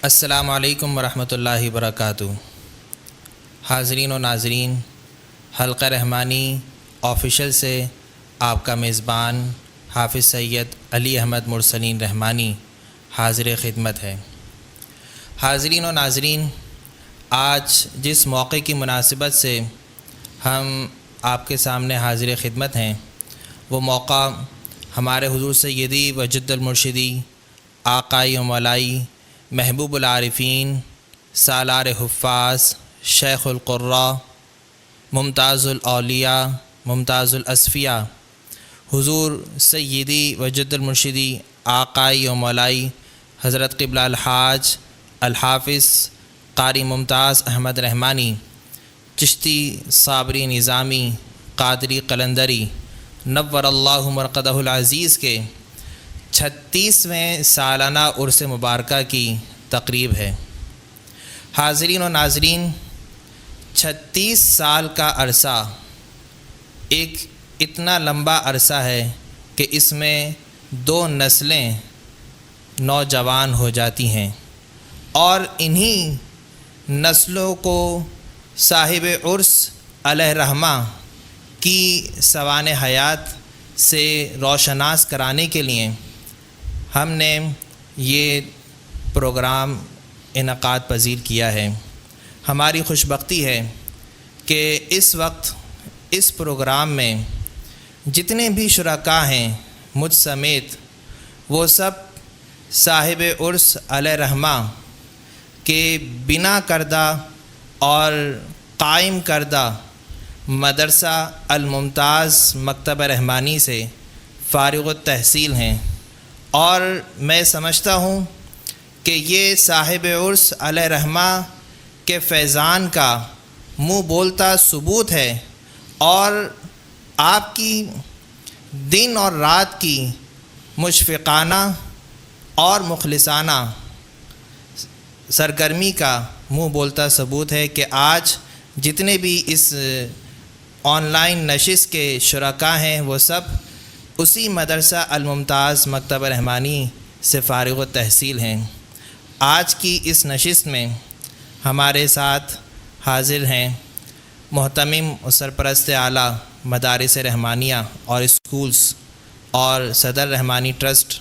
السلام علیکم ورحمۃ اللہ وبرکاتہ۔ حاضرین و ناظرین، حلقہ رحمانی آفیشل سے آپ کا میزبان حافظ سید علی احمد مرسلین رحمانی حاضر خدمت ہے۔ حاضرین و ناظرین، آج جس موقع کی مناسبت سے ہم آپ کے سامنے حاضر خدمت ہیں، وہ موقع ہمارے حضور سیدی و جد المرشدی آقائی و مولائی محبوب العارفین سالار حفاظ شیخ القراء ممتاز الاولیاء ممتاز الاصفیاء حضور سیدی و جد المرشدی آقائی و مولائی حضرت قبلہ الحاج الحافظ قاری ممتاز احمد رحمانی چشتی صابری نظامی قادری قلندری نور اللہ مرقدہ العزیز کے 36ویں سالانہ عرس مبارکہ کی تقریب ہے۔ حاضرین و ناظرین، 36 سال کا عرصہ ایک اتنا لمبا عرصہ ہے کہ اس میں 2 نسلیں نوجوان ہو جاتی ہیں، اور انہی نسلوں کو صاحب عرس علیہ رحمہ کی سوانح حیات سے روشناس کرانے کے لیے ہم نے یہ پروگرام انعقاد پذیر کیا ہے۔ ہماری خوش بختی ہے کہ اس وقت اس پروگرام میں جتنے بھی شرکاء ہیں مجھ سمیت، وہ سب صاحب عرس علیہ رحمہ کے بنا کردہ اور قائم کردہ مدرسہ الممتاز مکتبہ رحمانی سے فارغ التحصیل ہیں، اور میں سمجھتا ہوں کہ یہ صاحب عرس علیہ رحمہ کے فیضان کا منہ بولتا ثبوت ہے، اور آپ کی دن اور رات کی مشفقانہ اور مخلصانہ سرگرمی کا منہ بولتا ثبوت ہے کہ آج جتنے بھی اس آن لائن نشست کے شرکاء ہیں، وہ سب اسی مدرسہ الممتاز مکتبہ رحمانی سے فارغ التحصیل ہیں۔ آج کی اس نشست میں ہمارے ساتھ حاضر ہیں محتمم و سرپرست اعلیٰ مدارس رحمانیہ اور اسکولز اور صدر رحمانی ٹرسٹ،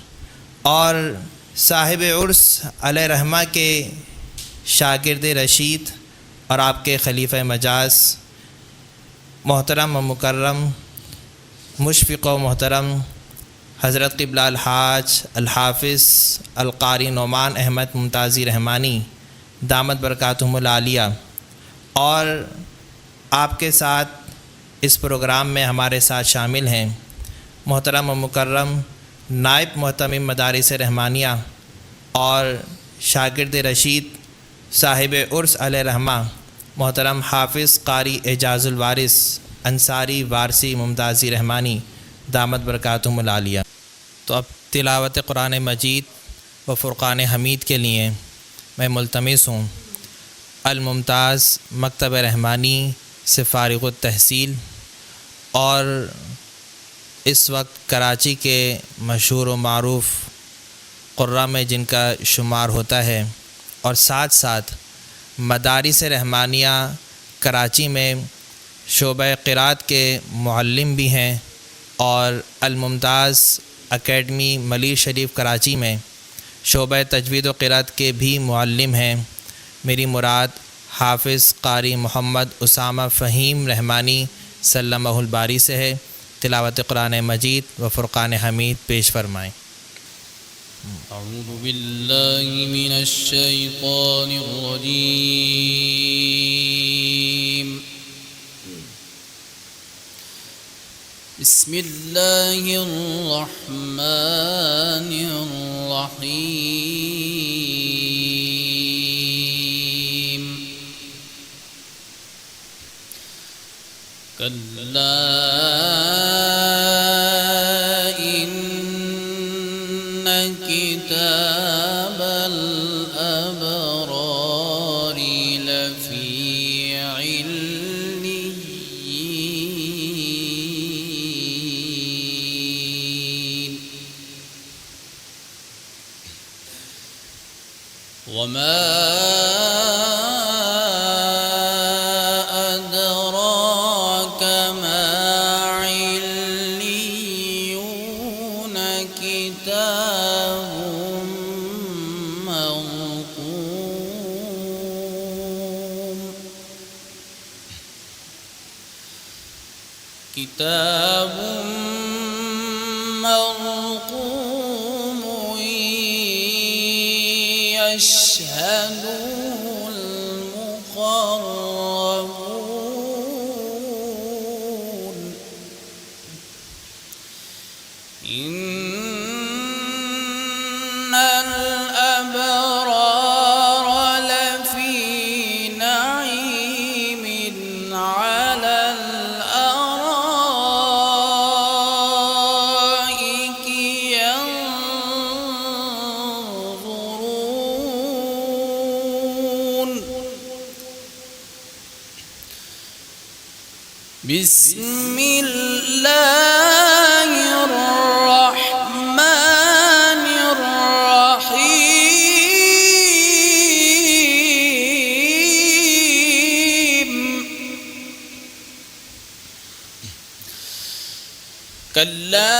اور صاحب عرس علیہ رحمہ کے شاگرد رشید اور آپ کے خلیفہ مجاز محترم و مکرم مشفق و محترم حضرت قبلہ الحاج الحافظ القاری نعمان احمد ممتازی رحمانی دامت برکاتہم العالیہ، اور آپ کے ساتھ اس پروگرام میں ہمارے ساتھ شامل ہیں محترم و مکرم نائب محتمم مدارس رحمانیہ اور شاگرد رشید صاحب عرس علیہ رحمہ محترم حافظ قاری اعجاز الوارث انصاری وارثی ممتازی رحمانی دامت برکاتہم العالیہ۔ تو اب تلاوت قرآن مجید و فرقان حمید کے لیے میں ملتمس ہوں الممتاز مکتبہ رحمانی سے فارغ التحصیل اور اس وقت کراچی کے مشہور و معروف قراء میں جن کا شمار ہوتا ہے، اور ساتھ ساتھ مدارس رحمانیہ کراچی میں شعبہ قرات کے معلم بھی ہیں، اور الممتاز اکیڈمی ملیر شریف کراچی میں شعبہ تجوید و قرات کے بھی معلم ہیں۔ میری مراد حافظ قاری محمد اسامہ فہیم رحمانی سلمہ الباری سے ہے۔ تلاوت قرآن مجید و فرقان حمید پیش فرمائیں۔ اعوذ باللہ من الشیطان الرجیم، بسم اللہ الرحمن الرحیم، کلا ان کتاب الابرار لفی علیین، وما أدراك ما عليون كتاب مرقوم كتاب مرقوم يشهده المقربون إن الأبرار لفي نعيم على الأرائك ينظرون بسم الله الرحمن الرحيم كلا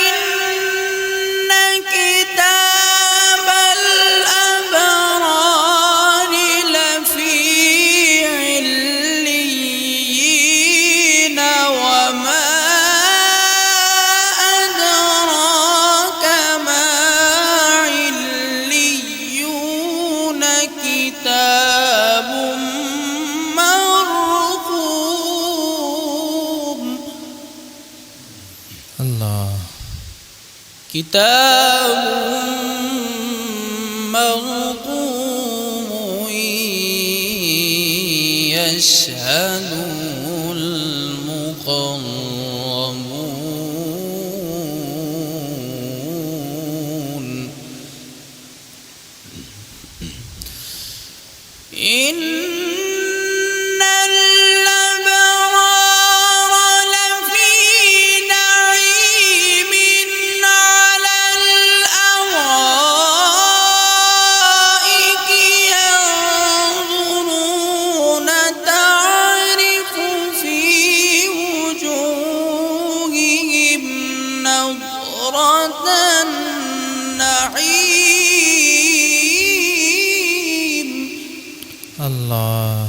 إن كتاب الأبرار لفي عليين وما أدراك ما عليون كتاب مرقوم اللہ كتاب مرقوم يشهده المقربون إن الأبرار لفي نعيم على الأرائك ينظرون تعرف في وجوههم نضرة النعيم اللہ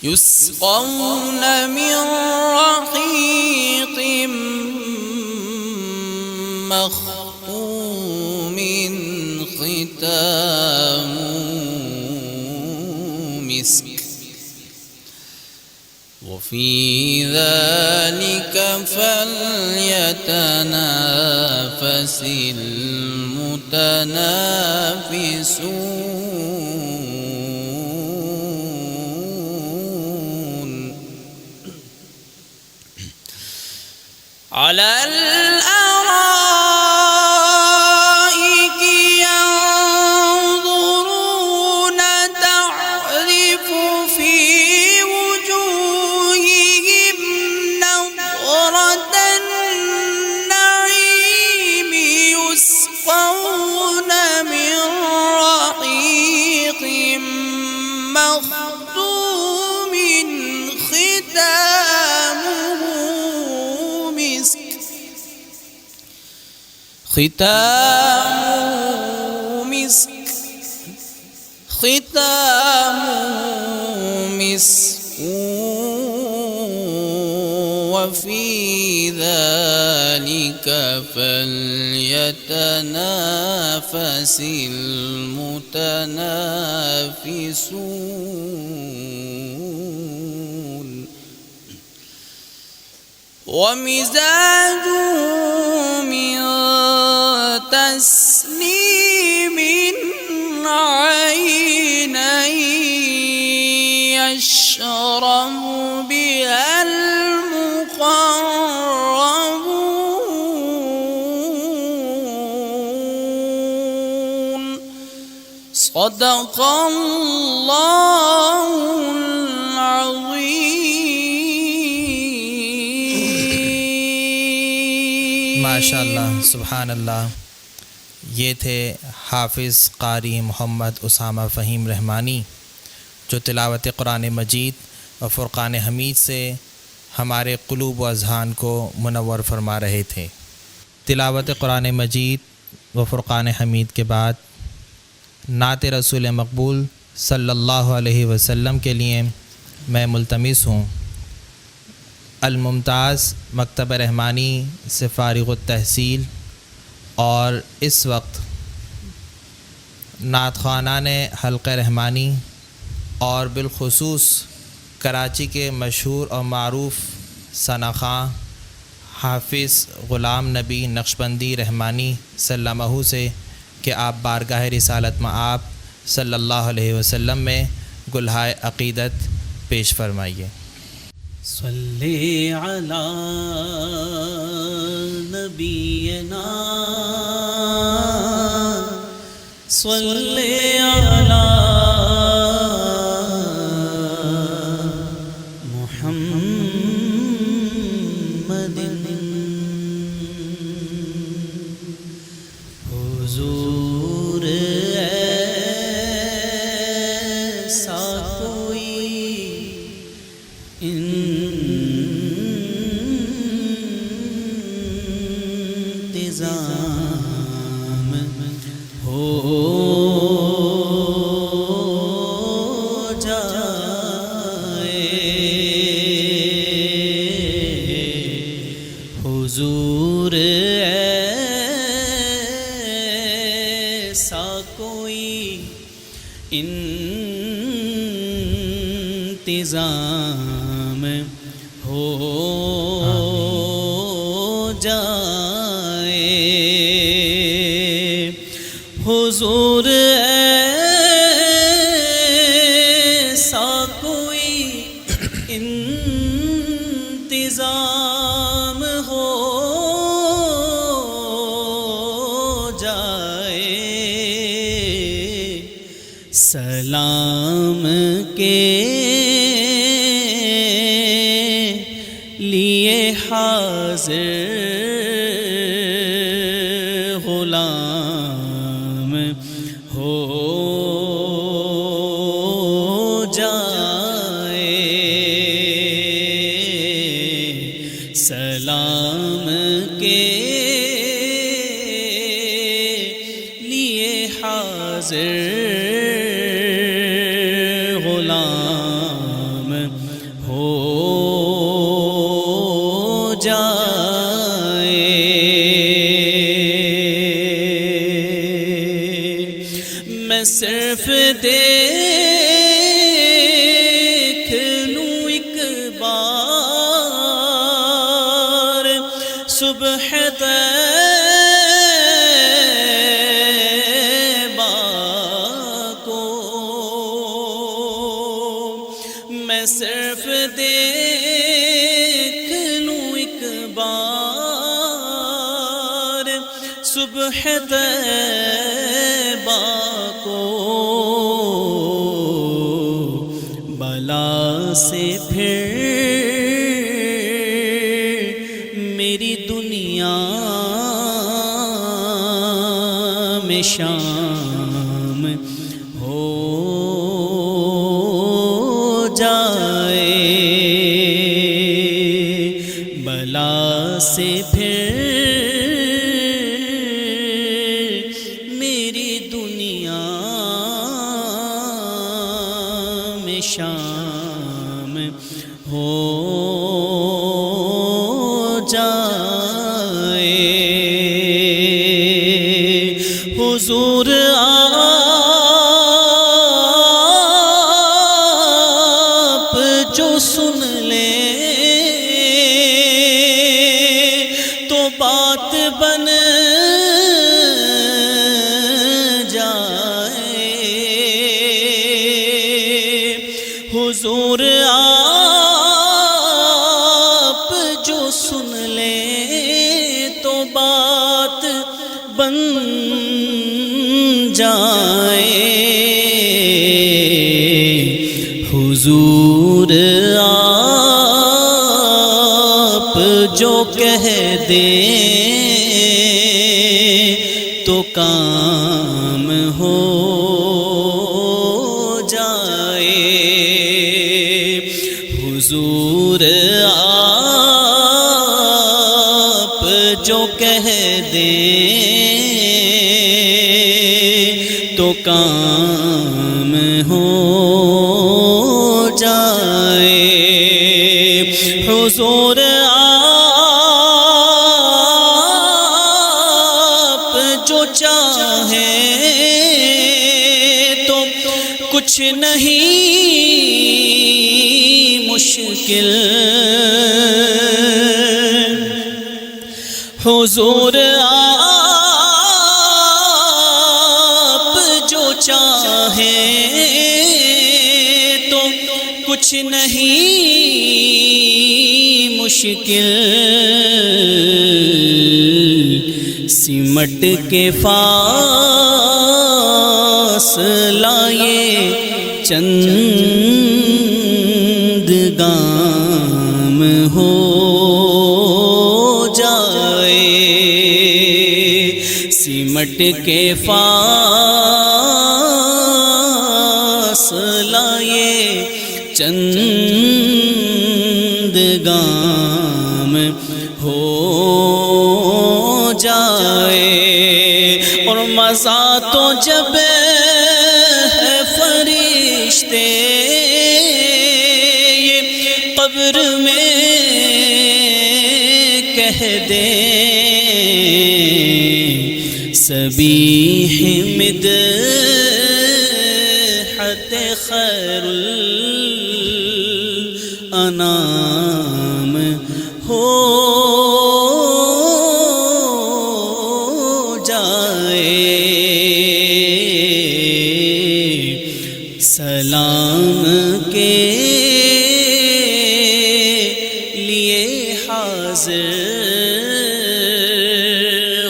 يسقون من رحيق مختوم ختامه مسك وفي ذلك فليتنافس المتنافسون على الأرائك ينظرون تعرف في وجوههم نضرة النعيم يسقون من رحيق مختوم ختامه مسك ختامه مسك وفي ذلك فليتنافس المتنافسون ومزاجه من تسنيم عينا يشرب بها المقربون صدق الله العظيم ماشاء اللہ، سبحان اللہ. یہ تھے حافظ قاری محمد اسامہ فہیم رحمانی، جو تلاوت قرآن مجید و فرقان حمید سے ہمارے قلوب و اذہان کو منور فرما رہے تھے۔ تلاوت قرآن مجید و فرقان حمید کے بعد نعت رسول مقبول صلی اللہ علیہ وسلم کے لیے میں ملتمس ہوں الممتاز مکتب رحمانی سے فارغ التحصیل اور اس وقت نعت خوانان حلقہ رحمانی اور بالخصوص کراچی کے مشہور اور معروف ثنا خواں حافظ غلام نبی نقشبندی رحمانی سلمہ سے کہ آپ بارگاہ رسالت مآب صلی اللہ علیہ وسلم میں گلہائے عقیدت پیش فرمائیے۔ صلی علی نبینا صلی علی محمد حضور ایسا کوئی انتظام ہو جائے، حضور ایسا کوئی انتظام ہو جائے، حضور ایسا کوئی انتظام ہو جائے، سلام کے لیے حاضر غلام ہو جائے، سلام کے لیے حاضر غلام ہو جائے، میں صرف دیکھ لوں ایک بار صبح طیبہ کو، میں صرف دیکھ لوں ایک بار صبح طیبہ کو، بلا سے پھر میری دنیا میں شام ہو جائے، بلا سے پھر میری دنیا میں شام ہو جائے، حضور آپ جو سن لیں تو بات بن جائے، حضور آپ جو سن لیں تو بات بن جائے، حضور آپ جو کہہ دیں تو کام ہو جائے حضور آپ جو کہہ دیں تو کام ہو جائے حضور آپ جو چاہیں تو کچھ نہیں مشکل حضور آپ جو چاہیں تو کچھ نہیں مشکل سمٹ کے فاصلہ یہ چند گام ہو جائے سمٹ کے فاصلہ یہ چند گام ہو جائے اور مزہ تو جب ہے فرشتے یہ قبر میں کہہ دیں سبیح مدحت خیر الانام ہو جائے سلام کے لیے حاضر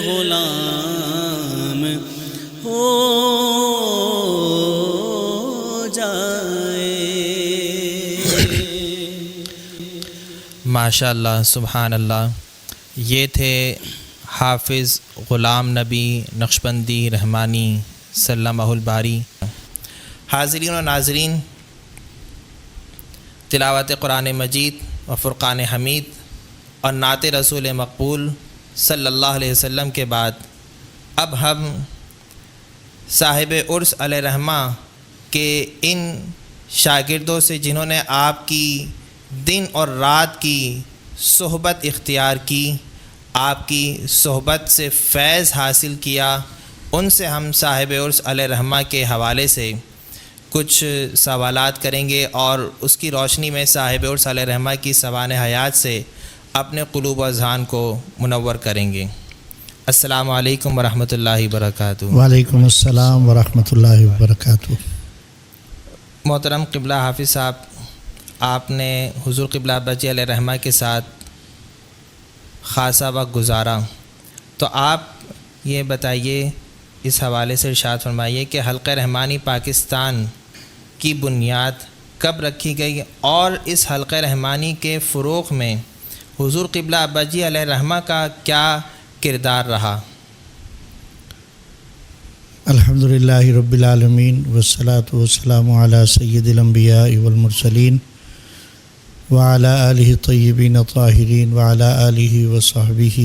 غلام ہو جائے ماشاء اللہ سبحان اللہ. یہ تھے حافظ غلام نبی نقشبندی رحمانی سلمہ الباری. حاضرین و ناظرین، تلاوت قرآن مجید و فرقان حمید اور نعت رسول مقبول صلی اللہ علیہ وسلم کے بعد اب ہم صاحب عرس علیہ رحمہ کے ان شاگردوں سے جنہوں نے آپ کی دن اور رات کی صحبت اختیار کی، آپ کی صحبت سے فیض حاصل کیا، ان سے ہم صاحب عرس علیہ رحمہ کے حوالے سے کچھ سوالات کریں گے اور اس کی روشنی میں صاحب عرس علیہ رحمہ کی سوانح حیات سے اپنے قلوب و اذہان کو منور کریں گے. السلام علیکم ورحمۃ اللہ وبرکاتہ. وعلیکم السلام ورحمۃ اللہ وبرکاتہ. محترم قبلہ حافظ صاحب، آپ نے حضور قبلہ ابا جی علیہ رحمہ کے ساتھ خاصا وقت گزارا، تو آپ یہ بتائیے، اس حوالے سے ارشاد فرمائیے کہ حلقہ رحمانی پاکستان کی بنیاد کب رکھی گئی اور اس حلقہ رحمانی کے فروغ میں حضور قبلہ ابا جی علیہ رحمہ کا کیا کردار رہا؟ الحمدللہ رب العالمین والصلاة والسلام علی سید الانبیاء والمرسلین وعلی آلہ الطیبین الطاہرین وعلی آلہ وصحبہ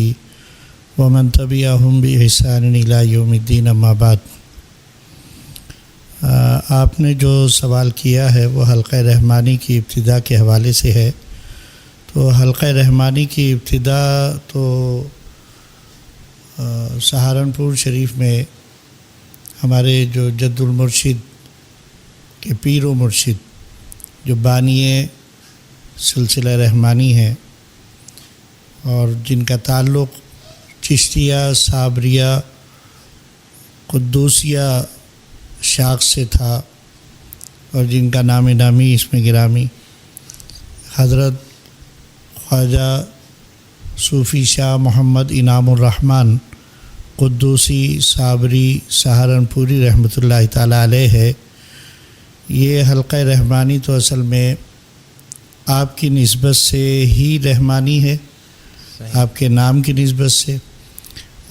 ومن تبعہم بإحسان الی یوم الدین. اما بعد، آپ نے جو سوال کیا ہے وہ حلقہ رحمانی کی ابتدا کے حوالے سے ہے. تو حلقہ رحمانی کی ابتدا تو سہارنپور شریف میں ہمارے جو جد المرشد کے پیر و مرشد جو بانی سلسلہ رحمانی ہیں اور جن کا تعلق چشتیہ، صابریہ، قدوسیہ شاخ سے تھا اور جن کا نام نامی اس میں گرامی حضرت خواجہ صوفی شاہ محمد انعام الرحمن قدوسی صابری سہارنپوری رحمۃ اللہ تعالیٰ علیہ ہے. یہ حلقہ رحمانی تو اصل میں آپ کی نسبت سے ہی رحمانی ہے، آپ کے نام کی نسبت سے،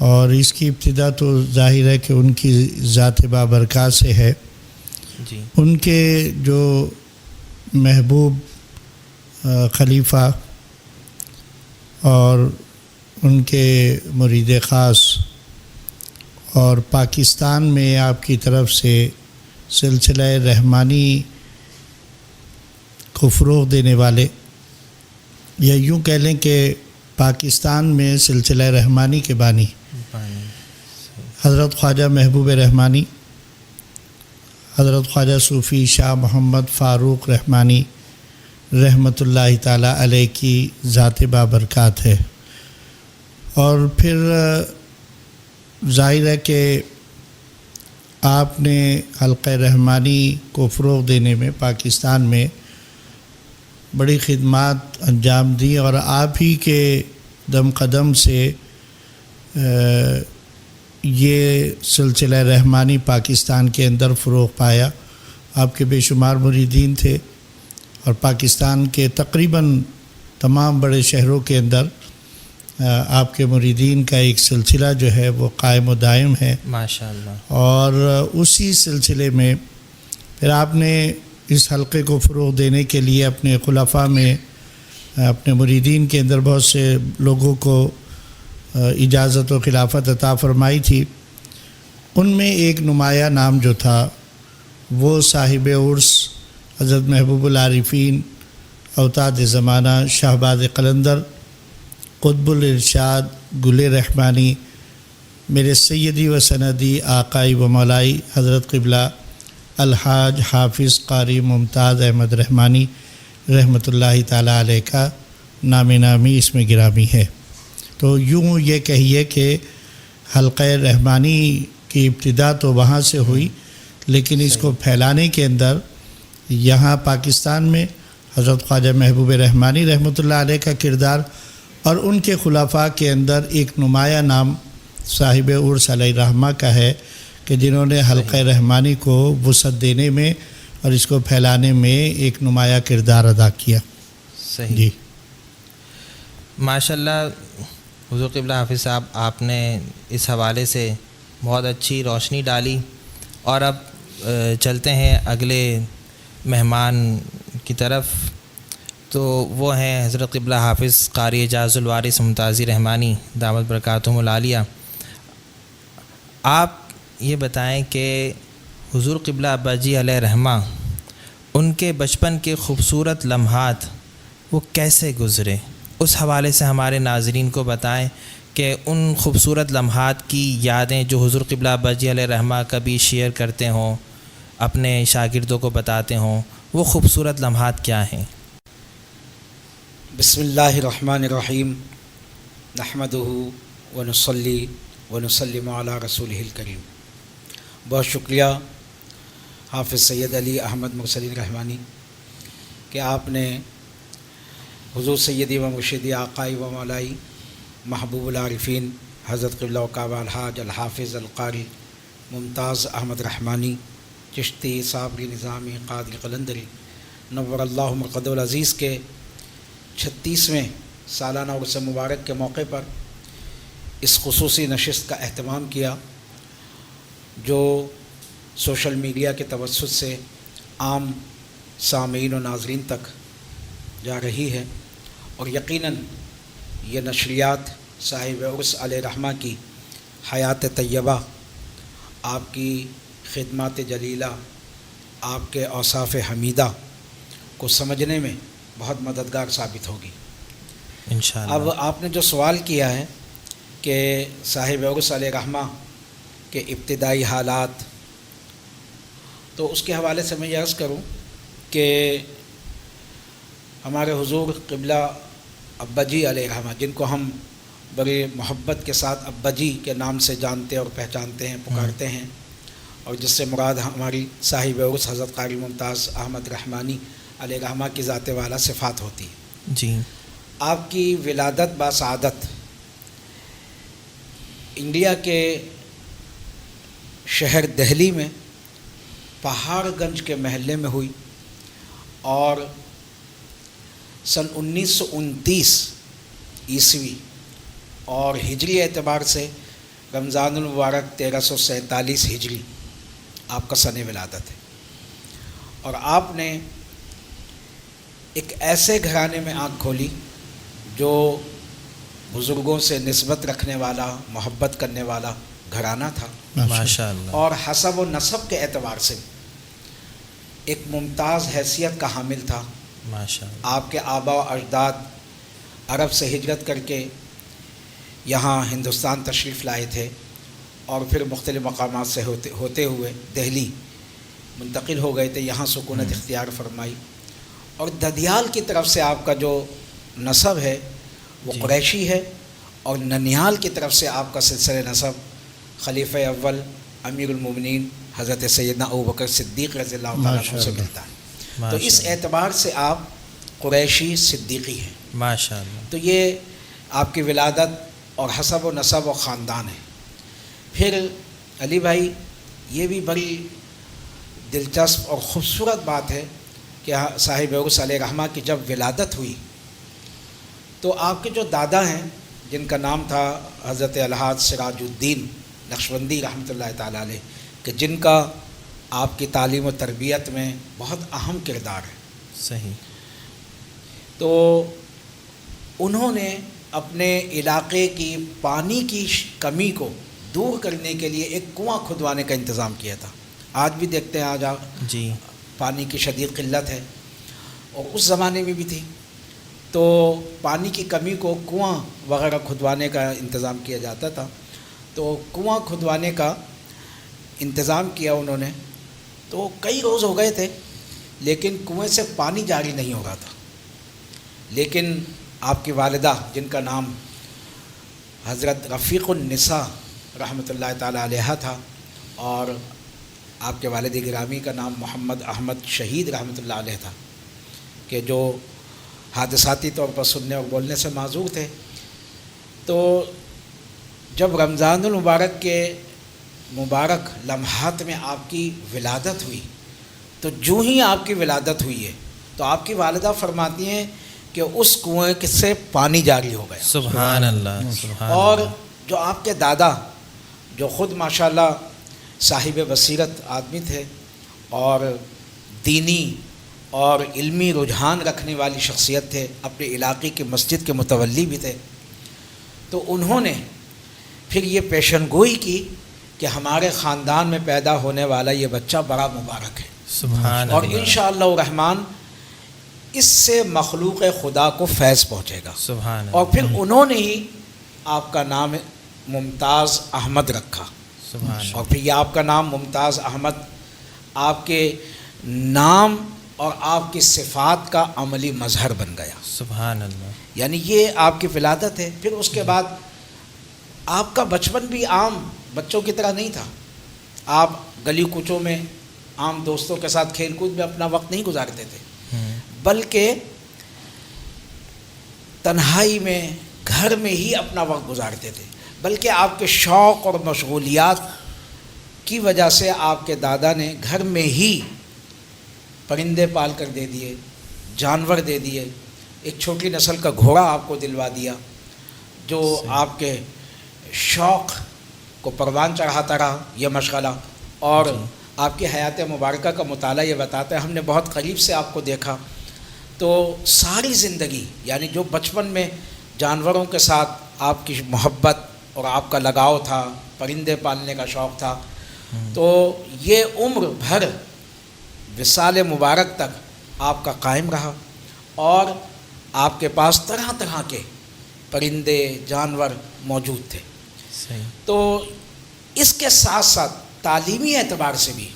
اور اس کی ابتدا تو ظاہر ہے کہ ان کی ذات بابرکات سے ہے. جی. ان کے جو محبوب خلیفہ اور ان کے مرید خاص اور پاکستان میں آپ کی طرف سے سلسلہ رحمانی کو فروغ دینے والے، یا یوں کہہ لیں کہ پاکستان میں سلسلہ رحمانی کے بانی حضرت خواجہ محبوب رحمانی، حضرت خواجہ صوفی شاہ محمد فاروق رحمانی رحمۃ اللہ تعالی علیہ کی ذات بابرکات ہے. اور پھر ظاہر ہے کہ آپ نے حلقہ رحمانی کو فروغ دینے میں پاکستان میں بڑی خدمات انجام دی، اور آپ ہی کے دم قدم سے یہ سلسلہ رحمانی پاکستان کے اندر فروغ پایا. آپ کے بے شمار مریدین تھے، اور پاکستان کے تقریباً تمام بڑے شہروں کے اندر آپ کے مریدین کا ایک سلسلہ جو ہے وہ قائم و دائم ہے ماشاءاللہ. اور اسی سلسلے میں پھر آپ نے اس حلقے کو فروغ دینے کے لیے اپنے خلفاء میں اپنے مریدین کے اندر بہت سے لوگوں کو اجازت و خلافت عطا فرمائی تھی. ان میں ایک نمایاں نام جو تھا وہ صاحب عرس حضرت محبوب العارفین اوتاد زمانہ شہباز قلندر قطب الارشاد گل رحمانی میرے سیدی و سندی آقائی و مولائی حضرت قبلہ الحاج حافظ قاری ممتاز احمد رحمانی رحمۃ اللہ تعالیٰ علیہ کا نام نامی اس میں گرامی ہے. تو یوں یہ کہیے کہ حلقہ رحمانی کی ابتدا تو وہاں سے ہوئی، لیکن اس کو پھیلانے کے اندر یہاں پاکستان میں حضرت خواجہ محبوب رحمانی رحمۃ اللہ علیہ کا کردار، اور ان کے خلفاء کے اندر ایک نمایاں نام صاحب عرس علیہ رحمہ کا ہے کہ جنہوں نے حلقہ رحمانی کو وسعت دینے میں اور اس کو پھیلانے میں ایک نمایاں کردار ادا کیا. صحیح. جی ماشاءاللہ حضور قبلہ حافظ صاحب، آپ نے اس حوالے سے بہت اچھی روشنی ڈالی. اور اب چلتے ہیں اگلے مہمان کی طرف، تو وہ ہیں حضرت قبلہ حافظ قاری اعجاز الوارث ممتازی رحمانی دامت برکاتہم العالیہ. آپ یہ بتائیں کہ حضور قبلہ ابا جی علیہ رحمہ، ان کے بچپن کے خوبصورت لمحات وہ کیسے گزرے، اس حوالے سے ہمارے ناظرین کو بتائیں کہ ان خوبصورت لمحات کی یادیں جو حضور قبلہ ابا جی علیہ رحمہ کبھی شیئر کرتے ہوں، اپنے شاگردوں کو بتاتے ہوں، وہ خوبصورت لمحات کیا ہیں؟ بسم اللہ الرحمن الرحیم، نحمدہ ونصلی ونسلم علی رسولہ الکریم. بہت شکریہ حافظ سید علی احمد مرسلی رحمانی کہ آپ نے حضور سیدی و مرشدی آقائی و مولائی محبوب العارفین حضرت قبلہ وکعبہ الحاج الحافظ القاری ممتاز احمد رحمانی چشتی صابری نظامی قادری قلندری نور اللہ مرقدہ العزیز کے 36ویں سالانہ عرس مبارک کے موقع پر اس خصوصی نشست کا اہتمام کیا، جو سوشل میڈیا کے توسط سے عام سامعین و ناظرین تک جا رہی ہے. اور یقیناً یہ نشریات صاحب عرس علیہ رحمہ کی حیات طیبہ، آپ کی خدمات جلیلہ، آپ کے اوصاف حمیدہ کو سمجھنے میں بہت مددگار ثابت ہوگی انشاءاللہ. اب آپ نے جو سوال کیا ہے کہ صاحب عرس علیہ رحمہ کے ابتدائی حالات، تو اس کے حوالے سے میں یہ عرض کروں کہ ہمارے حضور قبلہ ابا جی علیہ رحمہ، جن کو ہم بڑی محبت کے ساتھ ابا جی کے نام سے جانتے اور پہچانتے ہیں، پکارتے ہیں، اور جس سے مراد ہماری صاحب عرس حضرت قاری ممتاز احمد رحمانی علیہ رحمہ کی ذات والا صفات ہوتی ہے. جی. آپ کی ولادت باسعادت انڈیا کے شہر دہلی میں پہاڑ گنج کے محلے میں ہوئی، اور سن 1929 عیسوی اور ہجری اعتبار سے رمضان المبارک 1347 ہجری آپ کا سن ولادت ہے، اور آپ نے ایک ایسے گھرانے میں آنکھ کھولی جو بزرگوں سے نسبت رکھنے والا، محبت کرنے والا گھرانہ تھا، ماشاء اللہ، اور حسب و نسب کے اعتبار سے ایک ممتاز حیثیت کا حامل تھا۔ ماشاء اللہ، آپ کے آبا و اجداد عرب سے ہجرت کر کے یہاں ہندوستان تشریف لائے تھے، اور پھر مختلف مقامات سے ہوتے ہوئے دہلی منتقل ہو گئے تھے، یہاں سکونت اختیار فرمائی، اور ددیال کی طرف سے آپ کا جو نسب ہے وہ قریشی ہے، اور ننیال کی طرف سے آپ کا سلسلہ نسب خلیفہ اول امیر المومنین حضرت سیدنا ابوبکر صدیق رضی اللہ تعالیٰ عنہ سے ملتا ہے۔ تو اس اعتبار سے آپ قریشی صدیقی ہیں۔ ماشاء اللہ، تو یہ آپ کی ولادت اور حسب و نسب و خاندان ہے۔ پھر علی بھائی، یہ بھی بڑی دلچسپ اور خوبصورت بات ہے کہ صاحب عرس علیہ رحمہ کی جب ولادت ہوئی تو آپ کے جو دادا ہیں، جن کا نام تھا حضرت الحاج سراج الدین نقشبندی رحمۃ اللہ تعالیٰ علیہ، کہ جن کا آپ کی تعلیم و تربیت میں بہت اہم کردار ہے، صحیح، تو انہوں نے اپنے علاقے کی پانی کی کمی کو دور کرنے کے لیے ایک کنواں کھدوانے کا انتظام کیا تھا۔ آج بھی دیکھتے ہیں، آج جی، پانی کی شدید قلت ہے، اور اس زمانے میں بھی تھی، تو پانی کی کمی کو کنواں وغیرہ کھدوانے کا انتظام کیا جاتا تھا۔ تو کنواں کھدوانے کا انتظام کیا انہوں نے، تو کئی روز ہو گئے تھے لیکن کنویں سے پانی جاری نہیں ہو رہا تھا۔ لیکن آپ کی والدہ، جن کا نام حضرت رفیق النساء رحمۃ اللہ تعالیٰ علیہ تھا، اور آپ کے والد گرامی کا نام محمد احمد شہید رحمۃ اللہ علیہ تھا، کہ جو حادثاتی طور پر سننے اور بولنے سے معذور تھے، تو جب رمضان المبارک کے مبارک لمحات میں آپ کی ولادت ہوئی، تو جو ہی آپ کی ولادت ہوئی ہے تو آپ کی والدہ فرماتی ہیں کہ اس کنویں سے پانی جاری ہو گیا۔ سبحان اللہ، سبحان اور اللہ، جو آپ کے دادا، جو خود ماشاءاللہ صاحب بصیرت آدمی تھے اور دینی اور علمی رجحان رکھنے والی شخصیت تھے، اپنے علاقے کی مسجد کے متولی بھی تھے، تو انہوں نے پھر یہ پیشن گوئی کی کہ ہمارے خاندان میں پیدا ہونے والا یہ بچہ بڑا مبارک ہے، سبحان اور اللہ، انشاءاللہ الرحمن اس سے مخلوق خدا کو فیض پہنچے گا۔ سبحان اللہ، اور پھر انہوں نے ہی آپ کا نام ممتاز احمد رکھا، سبحان اللہ، اور پھر یہ آپ کا نام ممتاز احمد آپ کے نام اور آپ کی صفات کا عملی مظہر بن گیا۔ سبحان اللہ، یعنی یہ آپ کی ولادت ہے۔ پھر اس کے بعد آپ کا بچپن بھی عام بچوں کی طرح نہیں تھا، آپ گلی کوچوں میں عام دوستوں کے ساتھ کھیل کود میں اپنا وقت نہیں گزارتے تھے، بلکہ تنہائی میں گھر میں ہی اپنا وقت گزارتے تھے، بلکہ آپ کے شوق اور مشغولیات کی وجہ سے آپ کے دادا نے گھر میں ہی پرندے پال کر دے دیے، جانور دے دیے، ایک چھوٹی نسل کا گھوڑا آپ کو دلوا دیا جو آپ کے شوق کو پروان چڑھاتا رہا یہ مشغلہ۔ اور آپ کی حیات مبارکہ کا مطالعہ یہ بتاتا ہے، ہم نے بہت قریب سے آپ کو دیکھا، تو ساری زندگی یعنی جو بچپن میں جانوروں کے ساتھ آپ کی محبت اور آپ کا لگاؤ تھا، پرندے پالنے کا شوق تھا، تو یہ عمر بھر وصال مبارک تک آپ کا قائم رہا، اور آپ کے پاس طرح طرح کے پرندے جانور موجود تھے۔ صحیح، تو اس کے ساتھ ساتھ تعلیمی اعتبار سے بھی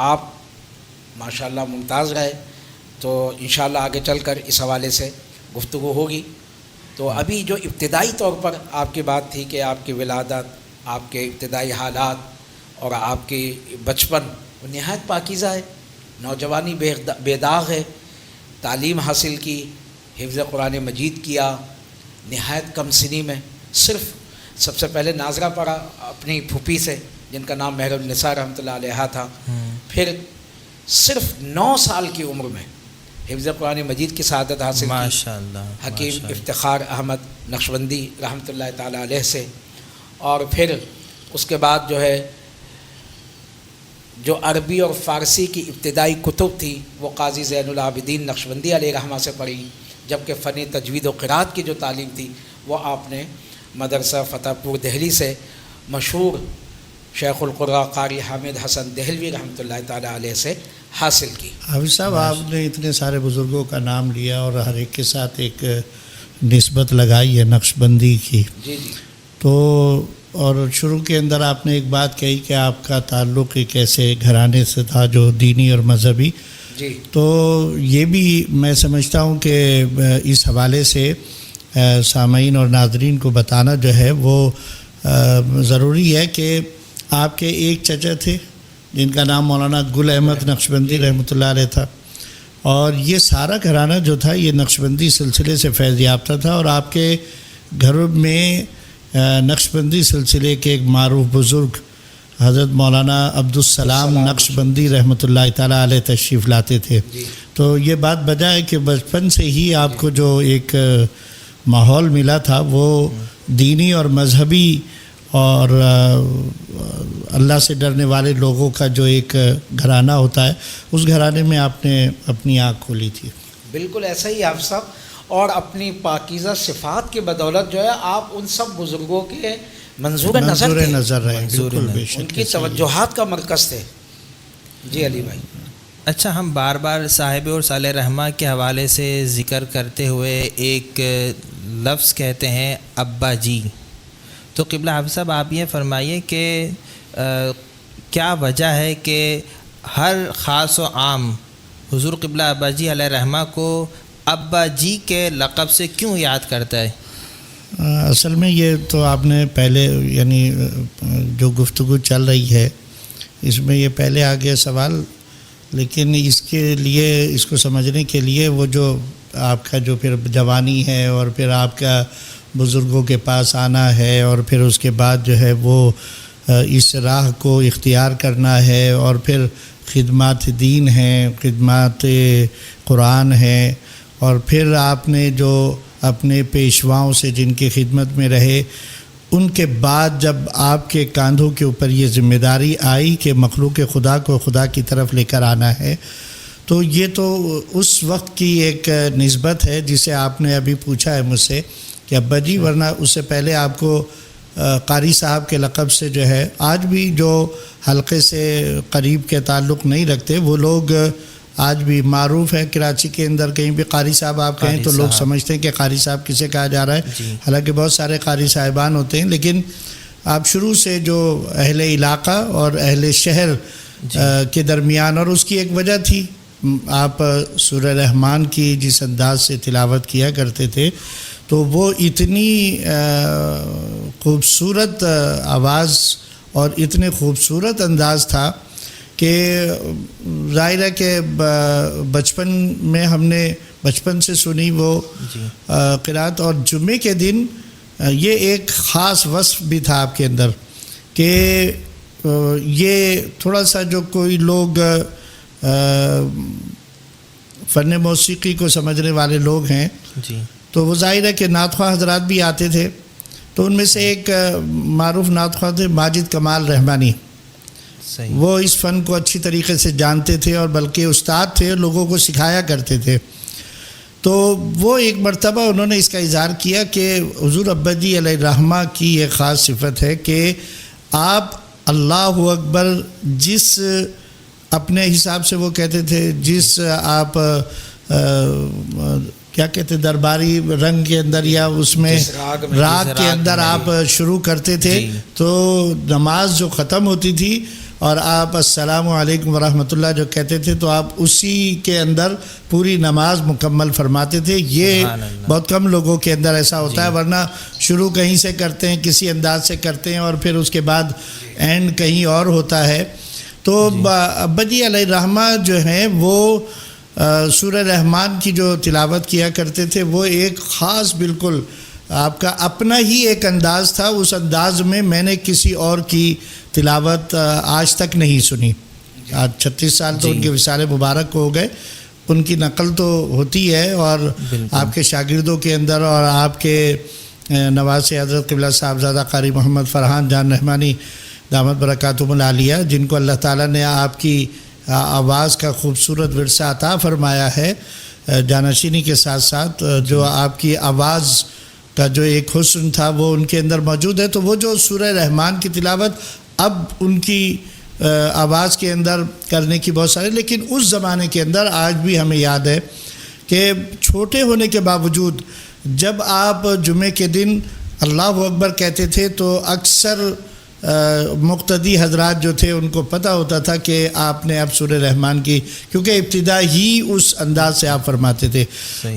آپ ماشاءاللہ ممتاز رہے، تو انشاءاللہ آگے چل کر اس حوالے سے گفتگو ہوگی۔ تو ابھی جو ابتدائی طور پر آپ کی بات تھی کہ آپ کی ولادت، آپ کے ابتدائی حالات اور آپ کی بچپن وہ نہایت پاکیزہ ہے، نوجوانی بے داغ ہے، تعلیم حاصل کی، حفظ قرآن مجید کیا، نہایت کم سنی میں، صرف سب سے پہلے ناظرہ پڑھا اپنی پھوپھی سے جن کا نام مہر النساء رحمۃ اللہ علیہ تھا، پھر صرف 9 سال کی عمر میں حفظ قرآن مجید کی سعادت حاصل کی ماشاء اللہ، حکیم افتخار احمد نقشبندی رحمۃ اللہ تعالیٰ علیہ سے، اور پھر اس کے بعد جو ہے جو عربی اور فارسی کی ابتدائی کتب تھی وہ قاضی زین العابدین نقشبندی علیہ رحمہ سے پڑھی، جبکہ فن تجوید و قرات کی جو تعلیم تھی وہ آپ نے مدرسہ فتح پور دہلی سے مشہور شیخ القراء قاری حامد حسن دہلوی رحمۃ اللہ تعالیٰ علیہ سے حاصل کی۔ حافظ صاحب، آپ نے اتنے سارے بزرگوں کا نام لیا اور ہر ایک کے ساتھ ایک نسبت لگائی ہے نقش بندی کی، جی جی، تو اور شروع کے اندر آپ نے ایک بات کہی کہ آپ کا تعلق ایک ایسے گھرانے سے تھا جو دینی اور مذہبی، جی تو یہ بھی میں سمجھتا ہوں کہ اس حوالے سے سامعین اور ناظرین کو بتانا جو ہے وہ ضروری ہے کہ آپ کے ایک چچا تھے جن کا نام مولانا گل احمد نقشبندی رحمۃ اللہ علیہ تھا، اور یہ سارا گھرانہ جو تھا یہ نقشبندی سلسلے سے فیض یافتہ تھا، اور آپ کے گھر میں نقشبندی سلسلے کے ایک معروف بزرگ حضرت مولانا عبدالسلام نقشبندی رحمۃ اللہ تعالیٰ علیہ تشریف لاتے تھے، تو یہ بات وجہ ہے کہ بچپن سے ہی آپ کو جو ایک ماحول ملا تھا وہ دینی اور مذہبی اور اللہ سے ڈرنے والے لوگوں کا جو ایک گھرانہ ہوتا ہے، اس گھرانے میں آپ نے اپنی آنکھ کھولی تھی۔ بالکل ایسا ہی آپ صاحب، اور اپنی پاکیزہ صفات کی بدولت جو ہے آپ ان سب بزرگوں کے منظور نظر رہے، بالکل بے شک ان کی توجہات کا مرکز تھے۔ جی علی بھائی، اچھا، ہم بار بار صاحب اور صالح رحمہ کے حوالے سے ذکر کرتے ہوئے ایک لفظ کہتے ہیں ابا جی، تو قبلہ حافظ صاحب آپ یہ فرمائیے کہ کیا وجہ ہے کہ ہر خاص و عام حضور قبلہ ابا جی علیہ رحمہ کو ابا جی کے لقب سے کیوں یاد کرتا ہے؟ اصل میں یہ تو آپ نے پہلے یعنی جو گفتگو چل رہی ہے اس میں یہ پہلے آ گیا سوال، لیکن اس کے لیے اس کو سمجھنے کے لیے وہ جو آپ کا جو پھر جوانی ہے اور پھر آپ کا بزرگوں کے پاس آنا ہے اور پھر اس کے بعد جو ہے وہ اس راہ کو اختیار کرنا ہے اور پھر خدمات دین ہیں، خدمات قرآن ہیں، اور پھر آپ نے جو اپنے پیشواؤں سے جن کی خدمت میں رہے ان کے بعد جب آپ کے کاندھوں کے اوپر یہ ذمہ داری آئی کہ مخلوق خدا کو خدا کی طرف لے کر آنا ہے، تو یہ تو اس وقت کی ایک نسبت ہے جسے آپ نے ابھی پوچھا ہے مجھ سے کہ ابا جی، ورنہ اس سے پہلے آپ کو قاری صاحب کے لقب سے جو ہے آج بھی جو حلقے سے قریب کے تعلق نہیں رکھتے وہ لوگ آج بھی معروف ہے۔ کراچی کے اندر کہیں بھی قاری صاحب آپ کہیں تو لوگ سمجھتے ہیں کہ قاری صاحب کسے کہا جا رہا ہے، حالانکہ بہت سارے قاری صاحبان ہوتے ہیں، لیکن آپ شروع سے جو اہل علاقہ اور اہل شہر کے درمیان، اور اس کی ایک وجہ تھی، آپ سورہ رحمان کی جس انداز سے تلاوت کیا کرتے تھے تو وہ اتنی خوبصورت آواز اور اتنے خوبصورت انداز تھا کہ ظاہر ہے کہ بچپن میں ہم نے بچپن سے سنی وہ قرات، اور جمعے کے دن یہ ایک خاص وصف بھی تھا آپ کے اندر کہ یہ تھوڑا سا جو کوئی لوگ فن موسیقی کو سمجھنے والے لوگ ہیں تو وہ ظاہر ہے کہ نعت خواہ حضرات بھی آتے تھے، تو ان میں سے ایک معروف نعت خواہ تھے ماجد کمال رحمانی، وہ اس فن کو اچھی طریقے سے جانتے تھے اور بلکہ استاد تھے، لوگوں کو سکھایا کرتے تھے۔ تو وہ ایک مرتبہ انہوں نے اس کا اظہار کیا کہ حضور ابا جی علیہ رحمہ کی ایک خاص صفت ہے کہ آپ اللہ اکبر جس اپنے حساب سے وہ کہتے تھے، جس آپ کیا کہتے درباری رنگ کے اندر یا اس میں راگ کے اندر آپ شروع کرتے تھے تو نماز جو ختم ہوتی تھی اور آپ السلام علیکم ورحمۃ اللہ جو کہتے تھے تو آپ اسی کے اندر پوری نماز مکمل فرماتے تھے۔ یہ بہت کم لوگوں کے اندر ایسا ہوتا ہے، ورنہ شروع کہیں سے کرتے ہیں، کسی انداز سے کرتے ہیں اور پھر اس کے بعد اینڈ کہیں اور ہوتا ہے۔ تو ابا جی علیہ رحمہ جو ہیں وہ سورہ رحمان کی جو تلاوت کیا کرتے تھے وہ ایک خاص بالکل آپ کا اپنا ہی ایک انداز تھا، اس انداز میں نے کسی اور کی تلاوت آج تک نہیں سنی۔ آج 36 سال تو ان کے وصال مبارک ہو گئے، ان کی نقل تو ہوتی ہے اور آپ کے شاگردوں کے اندر اور آپ کے نواز حضرت قبلہ صاحبزادہ قاری محمد فرحان جان رحمانی دامت برکاتہم العالیہ، جن کو اللہ تعالیٰ نے آپ کی آواز کا خوبصورت ورثہ عطا فرمایا ہے، جانشینی کے ساتھ ساتھ جو آپ کی آواز کا جو ایک حسن تھا وہ ان کے اندر موجود ہے، تو وہ جو سورہ رحمان کی تلاوت اب ان کی آواز کے اندر کرنے کی بہت سارے، لیکن اس زمانے کے اندر آج بھی ہمیں یاد ہے کہ چھوٹے ہونے کے باوجود جب آپ جمعے کے دن اللہ اکبر کہتے تھے تو اکثر مقتدی حضرات جو تھے ان کو پتہ ہوتا تھا کہ آپ نے اب سورہ رحمان کی، کیونکہ ابتدا ہی اس انداز سے آپ فرماتے تھے۔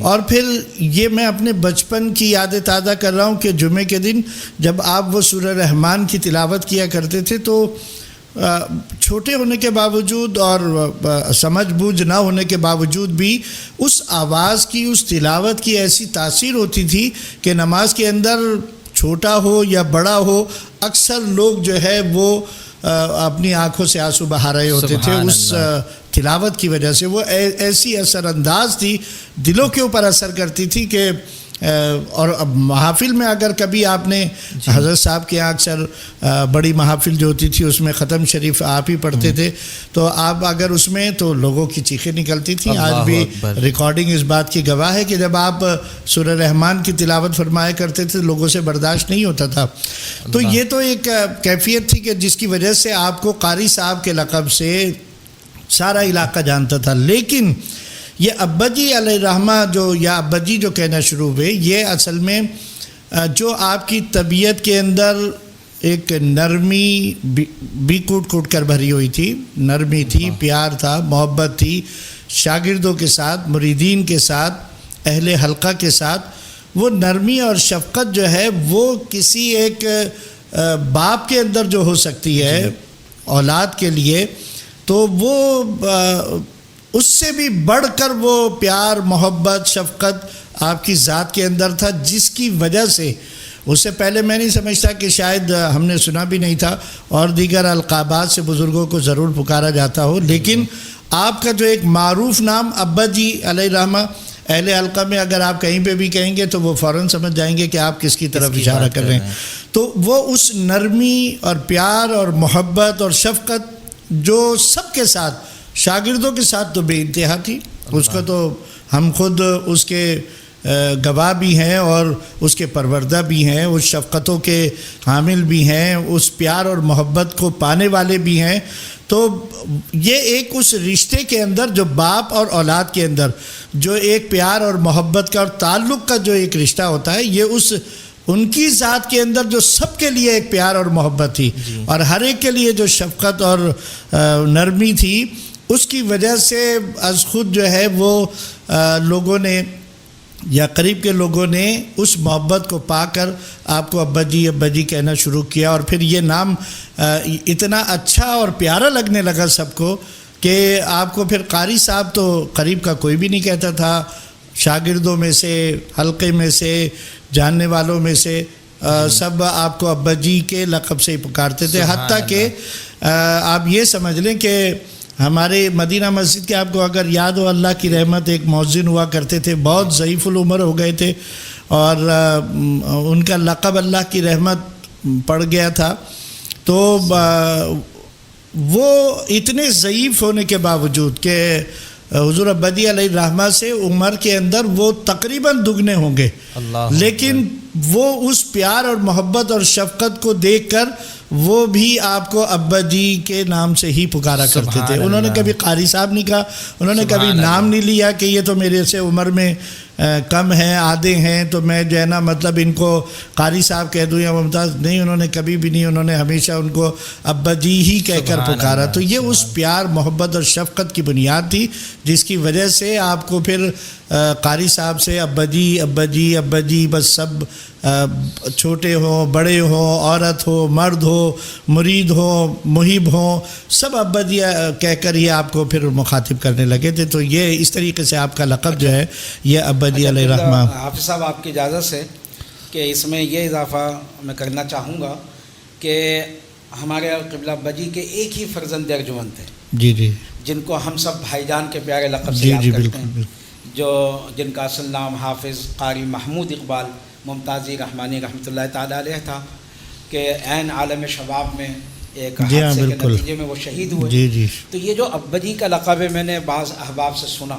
اور پھر یہ میں اپنے بچپن کی یادیں تازہ کر رہا ہوں کہ جمعے کے دن جب آپ وہ سورہ رحمان کی تلاوت کیا کرتے تھے تو چھوٹے ہونے کے باوجود اور سمجھ بوجھ نہ ہونے کے باوجود بھی اس آواز کی، اس تلاوت کی ایسی تاثیر ہوتی تھی کہ نماز کے اندر چھوٹا ہو یا بڑا ہو اکثر لوگ جو ہے وہ اپنی آنکھوں سے آنسو بہا رہے ہوتے تھے اس تلاوت کی وجہ سے۔ وہ ایسی اثر انداز تھی، دلوں کے اوپر اثر کرتی تھی کہ اور اب محافل میں اگر کبھی آپ نے حضرت صاحب کے یہاں اکثر بڑی محافل جو ہوتی تھی اس میں ختم شریف آپ ہی پڑھتے تھے، تو آپ اگر اس میں تو لوگوں کی چیخیں نکلتی تھیں۔ آج بھی ریکارڈنگ اس بات کی گواہ ہے کہ جب آپ سورہ رحمان کی تلاوت فرمایا کرتے تھے لوگوں سے برداشت نہیں ہوتا تھا۔ تو یہ تو ایک کیفیت تھی کہ جس کی وجہ سے آپ کو قاری صاحب کے لقب سے سارا علاقہ جانتا تھا۔ لیکن یہ ابا جی علیہ الرحمہ جو یا ابا جی جو کہنا شروع ہوئے، یہ اصل میں جو آپ کی طبیعت کے اندر ایک نرمی بھی کوٹ کوٹ کر بھری ہوئی تھی، نرمی تھی، پیار تھا، محبت تھی شاگردوں کے ساتھ، مریدین کے ساتھ، اہل حلقہ کے ساتھ، وہ نرمی اور شفقت جو ہے وہ کسی ایک باپ کے اندر جو ہو سکتی ہے اولاد کے لیے، تو وہ اس سے بھی بڑھ کر وہ پیار، محبت، شفقت آپ کی ذات کے اندر تھا، جس کی وجہ سے اس سے پہلے میں نہیں سمجھتا کہ شاید ہم نے سنا بھی نہیں تھا، اور دیگر القابات سے بزرگوں کو ضرور پکارا جاتا ہو، لیکن آپ کا جو ایک معروف نام ابا جی علیہ الرحمہ، اہل حلقہ میں اگر آپ کہیں پہ بھی کہیں گے تو وہ فوراً سمجھ جائیں گے کہ آپ کس کی طرف اشارہ کر رہے ہیں۔ تو وہ اس نرمی اور پیار اور محبت اور شفقت جو سب کے ساتھ، شاگردوں کے ساتھ تو بے انتہا تھی، اس کا تو ہم خود اس کے گواہ بھی ہیں اور اس کے پروردہ بھی ہیں، اس شفقتوں کے حامل بھی ہیں، اس پیار اور محبت کو پانے والے بھی ہیں۔ تو یہ ایک اس رشتے کے اندر جو باپ اور اولاد کے اندر جو ایک پیار اور محبت کا اور تعلق کا جو ایک رشتہ ہوتا ہے، یہ اس ان کی ذات کے اندر جو سب کے لیے ایک پیار اور محبت تھی اور ہر ایک کے لیے جو شفقت اور نرمی تھی، اس کی وجہ سے از خود جو ہے وہ لوگوں نے یا قریب کے لوگوں نے اس محبت کو پا کر آپ کو ابا جی کہنا شروع کیا، اور پھر یہ نام اتنا اچھا اور پیارا لگنے لگا سب کو کہ آپ کو پھر قاری صاحب تو قریب کا کوئی بھی نہیں کہتا تھا، شاگردوں میں سے، حلقے میں سے، جاننے والوں میں سے سب آپ کو ابا جی کے لقب سے ہی پکارتے تھے۔ حتیٰ کہ آپ یہ سمجھ لیں کہ ہمارے مدینہ مسجد کے آپ کو اگر یاد ہو، اللہ کی رحمت، ایک مؤذن ہوا کرتے تھے، بہت ضعیف العمر ہو گئے تھے اور ان کا لقب اللہ کی رحمت پڑ گیا تھا، تو وہ اتنے ضعیف ہونے کے باوجود کہ حضور ابا جی علیہ الرحمہ سے عمر کے اندر وہ تقریباً دگنے ہوں گے، لیکن وہ اس پیار اور محبت اور شفقت کو دیکھ کر وہ بھی آپ کو ابا جی کے نام سے ہی پکارا کرتے تھے۔ انہوں نے کبھی قاری صاحب نہیں کہا، انہوں نے کبھی نام نہیں لیا کہ یہ تو میرے سے عمر میں کم ہیں، آدھے ہیں، تو میں جو ہے نا مطلب ان کو قاری صاحب کہہ دوں یا ممتاز، نہیں، انہوں نے کبھی بھی نہیں، انہوں نے ہمیشہ ان کو ابا جی ہی کہہ کر پکارا۔ تو یہ اس پیار، محبت اور شفقت کی بنیاد تھی جس کی وجہ سے آپ کو پھر قاری صاحب سے ابا جی بس سب چھوٹے ہوں، بڑے ہوں، عورت ہو، مرد ہو، مرید ہو، محب ہوں، سب ابا جی کہہ کر ہی آپ کو پھر مخاطب کرنے لگے تھے۔ تو یہ اس طریقے سے آپ کا لقب جو ہے یہ ابا جی علیہ الرحمہ۔ حافظ صاحب آپ کی اجازت سے کہ اس میں یہ اضافہ میں کرنا چاہوں گا کہ ہمارے قبلہ ابا جی کے ایک ہی فرزند ارجمند تھے، جی جن کو ہم سب بھائی جان کے پیارے لقب سے یاد کرتے ہیں، جو جن کا اصل نام حافظ قاری محمود اقبال ممتازی رحمانی رحمۃ اللہ تعالیٰ علیہ تھا کہ عین عالم شباب میں ایک جی ہاں حادثے کے بالکل نتیجے میں وہ شہید ہوئے. جی جی تو یہ جو ابجی کا لقب ہے، میں نے بعض احباب سے سنا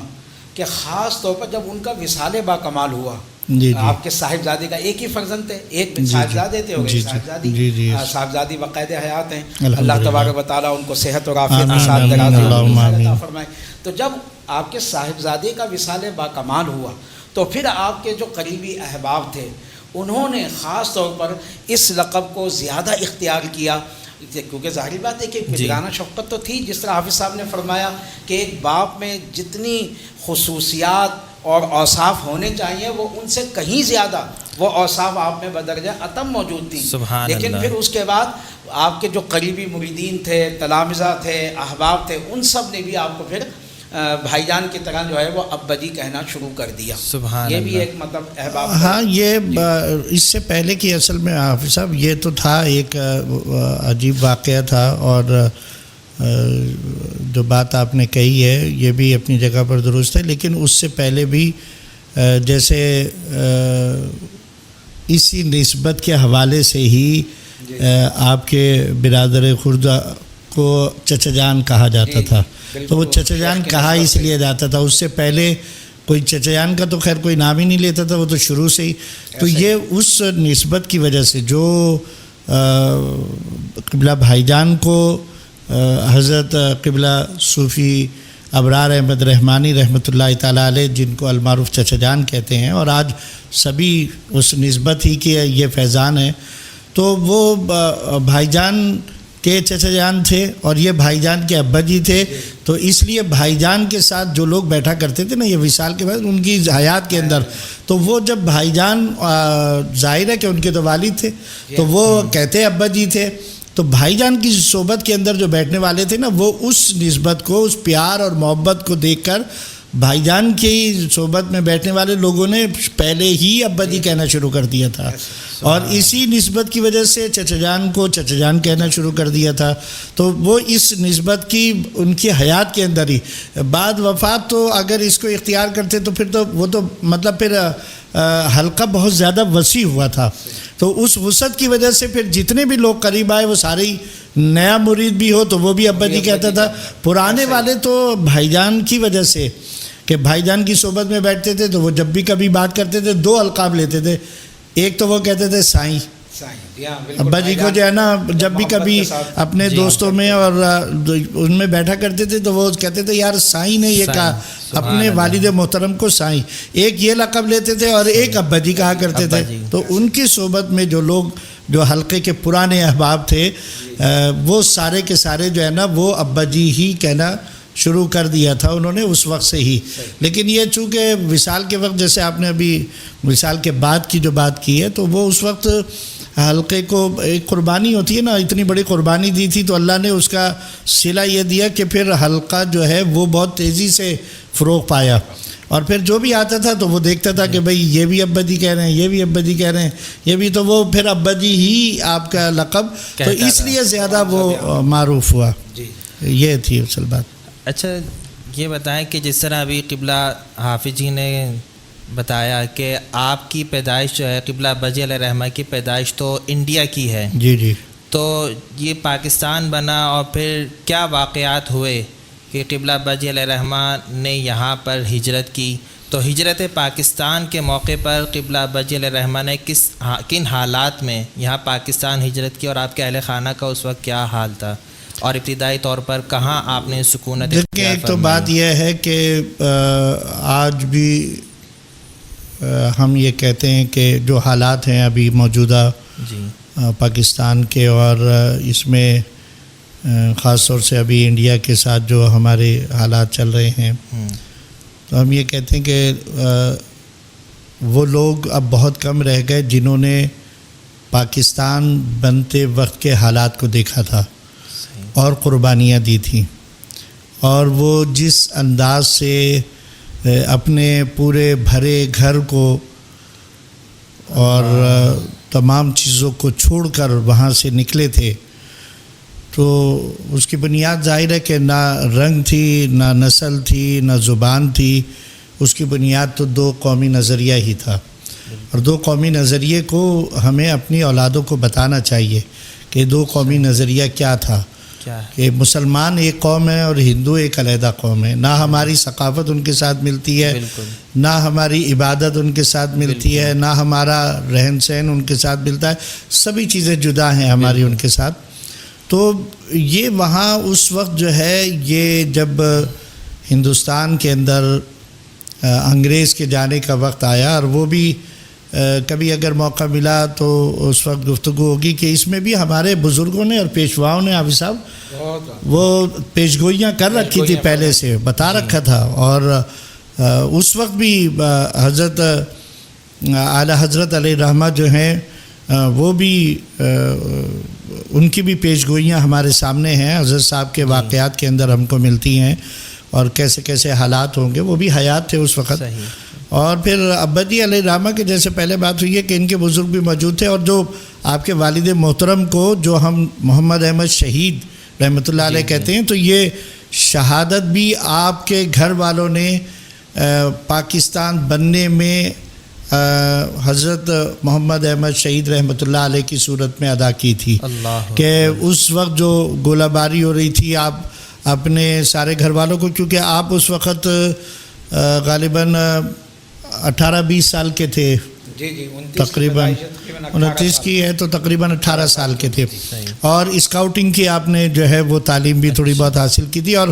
کہ خاص طور پر جب ان کا وصال با کمال ہوا، جی جی آپ کے صاحبزادے کا ایک ہی فرزند تھے، ایک جی صاحبزادے تھے، ہو گئے جی صاحبزادی. جی جی صاحبزادی باقاعدہ حیات ہیں. الحمدللہ. اللہ تبارک و تعالیٰ ان کو صحت اور عافیت کے آمین، ساتھ آمین، درازی اللہم عطا آمین. فرمائے. تو جب آپ کے صاحبزادے کا وصال با کمال ہوا تو پھر آپ کے جو قریبی احباب تھے انہوں نے خاص طور پر اس لقب کو زیادہ اختیار کیا، کیونکہ ظاہری بات ہے کہ پدرانہ شفقت تو تھی، جس طرح حافظ صاحب نے فرمایا کہ ایک باپ میں جتنی خصوصیات اور اوصاف ہونے چاہیے وہ ان سے کہیں زیادہ وہ اوصاف آپ میں بدرجہ اتم موجود تھیں. سبحان لیکن اللہ. پھر اس کے بعد آپ کے جو قریبی مریدین تھے، تلامذہ تھے، احباب تھے، ان سب نے بھی آپ کو پھر بھائی جان کی طرح جو ہے وہ ابجی کہنا شروع کر دیا. سبحان یہ بھی اللہ. ایک مطلب احباب. ہاں یہ اس سے پہلے کی اصل میں حافظ صاحب یہ تو تھا ایک عجیب واقعہ تھا، اور جو بات آپ نے کہی ہے یہ بھی اپنی جگہ پر درست ہے، لیکن اس سے پہلے بھی جیسے اسی نسبت کے حوالے سے ہی آپ کے برادر خردہ کو چچا جان کہا جاتا تھا. تو وہ چچا جان کہا اس لیے جاتا تھا، اس سے پہلے کوئی چچا جان کا تو خیر کوئی نام ہی نہیں لیتا تھا، وہ تو شروع سے ہی. تو یہ اس نسبت کی وجہ سے جو قبلہ بھائی جان کو حضرت قبلہ صوفی ابرار احمد رحمانی رحمۃ اللہ تعالیٰ علیہ، جن کو المعروف چچا جان کہتے ہیں، اور آج سبھی اس نسبت ہی کے یہ فیضان ہے، تو وہ بھائی جان کے چچا جان تھے اور یہ بھائی جان کے ابا جی تھے. تو اس لیے بھائی جان کے ساتھ جو لوگ بیٹھا کرتے تھے نا یہ وصال کے بعد ان کی حیات کے اندر، تو وہ جب بھائی جان ظاہر ہے کہ ان کے تو والد تھے تو وہ کہتے ابا جی تھے، تو بھائی جان کی صحبت کے اندر جو بیٹھنے والے تھے نا وہ اس نسبت کو، اس پیار اور محبت کو دیکھ کر بھائی جان کی صحبت میں بیٹھنے والے لوگوں نے پہلے ہی ابا جی کہنا شروع کر دیا تھا، اور اسی نسبت کی وجہ سے چچا جان کو چچا جان کہنا شروع کر دیا تھا. تو وہ اس نسبت کی ان کی حیات کے اندر ہی بعد وفات تو اگر اس کو اختیار کرتے تو پھر تو وہ تو مطلب پھر حلقہ بہت زیادہ وسیع ہوا تھا. تو اس وسعت کی وجہ سے پھر جتنے بھی لوگ قریب آئے وہ سارے ہی، نیا مرید بھی ہو تو وہ بھی ابا جی کہتا تھا، پرانے والے تو بھائی جان کی وجہ سے کہ بھائی جان کی صحبت میں بیٹھتے تھے تو وہ جب بھی کبھی بات کرتے تھے دو القاب لیتے تھے. ایک تو وہ کہتے تھے سائیں، ابا جی کو جو ہے نا جب بھی کبھی اپنے دوستوں میں اور ان میں بیٹھا کرتے تھے تو وہ کہتے تھے یار سائیں نے یہ کہا، اپنے والد محترم کو سائیں. ایک یہ لقب لیتے تھے اور ایک ابا جی کہا کرتے تھے. تو ان کی صحبت میں جو لوگ جو حلقے کے پرانے احباب تھے وہ سارے کے سارے جو ہے نا وہ ابا جی ہی کہنا شروع کر دیا تھا انہوں نے اس وقت سے ہی. لیکن یہ چونکہ وصال کے وقت، جیسے آپ نے ابھی وصال کے بعد کی جو بات کی ہے، تو وہ اس وقت حلقے کو ایک قربانی ہوتی ہے نا، اتنی بڑی قربانی دی تھی تو اللہ نے اس کا صلہ یہ دیا کہ پھر حلقہ جو ہے وہ بہت تیزی سے فروغ پایا، اور پھر جو بھی آتا تھا تو وہ دیکھتا تھا کہ بھئی یہ بھی ابا جی کہہ رہے ہیں، یہ بھی ابا جی کہہ رہے ہیں، یہ بھی، تو وہ پھر ابا جی ہی آپ کا لقب، تو اس لیے زیادہ وہ معروف ہوا. یہ تھی اصل بات. اچھا یہ بتائیں کہ جس طرح ابھی قبلہ حافظ جی نے بتایا کہ آپ کی پیدائش جو ہے، قبلہ ابا جی علیہ رحمہ کی پیدائش تو انڈیا کی ہے، جی جی، تو یہ پاکستان بنا اور پھر کیا واقعات ہوئے کہ قبلہ ابا جی علیہ رحمہ نے یہاں پر ہجرت کی؟ تو ہجرت پاکستان کے موقع پر قبلہ ابا جی علیہ رحمہ نے کن حالات میں یہاں پاکستان ہجرت کی، اور آپ کے اہل خانہ کا اس وقت کیا حال تھا، اور ابتدائی طور پر کہاں آپ نے سکونت اختیار دیکھیں؟ ایک تو فرمائی؟ بات یہ ہے کہ آج بھی ہم یہ کہتے ہیں کہ جو حالات ہیں ابھی موجودہ جی پاکستان کے، اور اس میں خاص طور سے ابھی انڈیا کے ساتھ جو ہمارے حالات چل رہے ہیں، تو ہم یہ کہتے ہیں کہ وہ لوگ اب بہت کم رہ گئے جنہوں نے پاکستان بنتے وقت کے حالات کو دیکھا تھا اور قربانیاں دی تھیں، اور وہ جس انداز سے اپنے پورے بھرے گھر کو اور تمام چیزوں کو چھوڑ کر وہاں سے نکلے تھے، تو اس کی بنیاد ظاہر ہے کہ نہ رنگ تھی، نہ نسل تھی، نہ زبان تھی، اس کی بنیاد تو دو قومی نظریہ ہی تھا. اور دو قومی نظریے کو ہمیں اپنی اولادوں کو بتانا چاہیے کہ دو قومی نظریہ کیا تھا، کیا ہے؟ کہ مسلمان ایک قوم ہے اور ہندو ایک علیحدہ قوم ہے، نہ ہماری ثقافت ان کے ساتھ ملتی ہے، بالکل نہ ہماری عبادت ان کے ساتھ ملتی ہے، نہ ہمارا رہن سہن ان کے ساتھ ملتا ہے، سبھی چیزیں جدا ہیں ہماری ان کے ساتھ۔ تو یہ وہاں اس وقت جو ہے یہ جب ہندوستان کے اندر انگریز کے جانے کا وقت آیا، اور وہ بھی کبھی اگر موقع ملا تو اس وقت گفتگو ہوگی کہ اس میں بھی ہمارے بزرگوں نے اور پیشواؤں نے حافظ صاحب وہ پیشگوئیاں کر رکھی تھی، پہلے سے بتا رکھا تھا، اور اس وقت بھی حضرت اعلیٰ حضرت علیہ رحمہ جو ہیں وہ بھی ان کی بھی پیشگوئیاں ہمارے سامنے ہیں، حضرت صاحب کے واقعات کے اندر ہم کو ملتی ہیں، اور کیسے کیسے حالات ہوں گے، وہ بھی حیات تھے اس وقت۔ صحیح۔ اور پھر ابا جی علیہ رحمہ کے جیسے پہلے بات ہوئی ہے کہ ان کے بزرگ بھی موجود تھے، اور جو آپ کے والد محترم کو جو ہم محمد احمد شہید رحمۃ اللہ علیہ کہتے ہیں، تو یہ شہادت بھی آپ کے گھر والوں نے پاکستان بننے میں حضرت محمد احمد شہید رحمۃ اللہ علیہ کی صورت میں ادا کی تھی، اللہ کہ اس وقت جو گولہ باری ہو رہی تھی، آپ اپنے سارے گھر والوں کو، کیونکہ آپ اس وقت غالباً 18-20 سال کے تھے، جی تقریباً 29 کی ہے تو تقریباً 18 سال کے تھے، اور اسکاؤٹنگ کی آپ نے جو ہے وہ تعلیم بھی تھوڑی بہت حاصل کی تھی، اور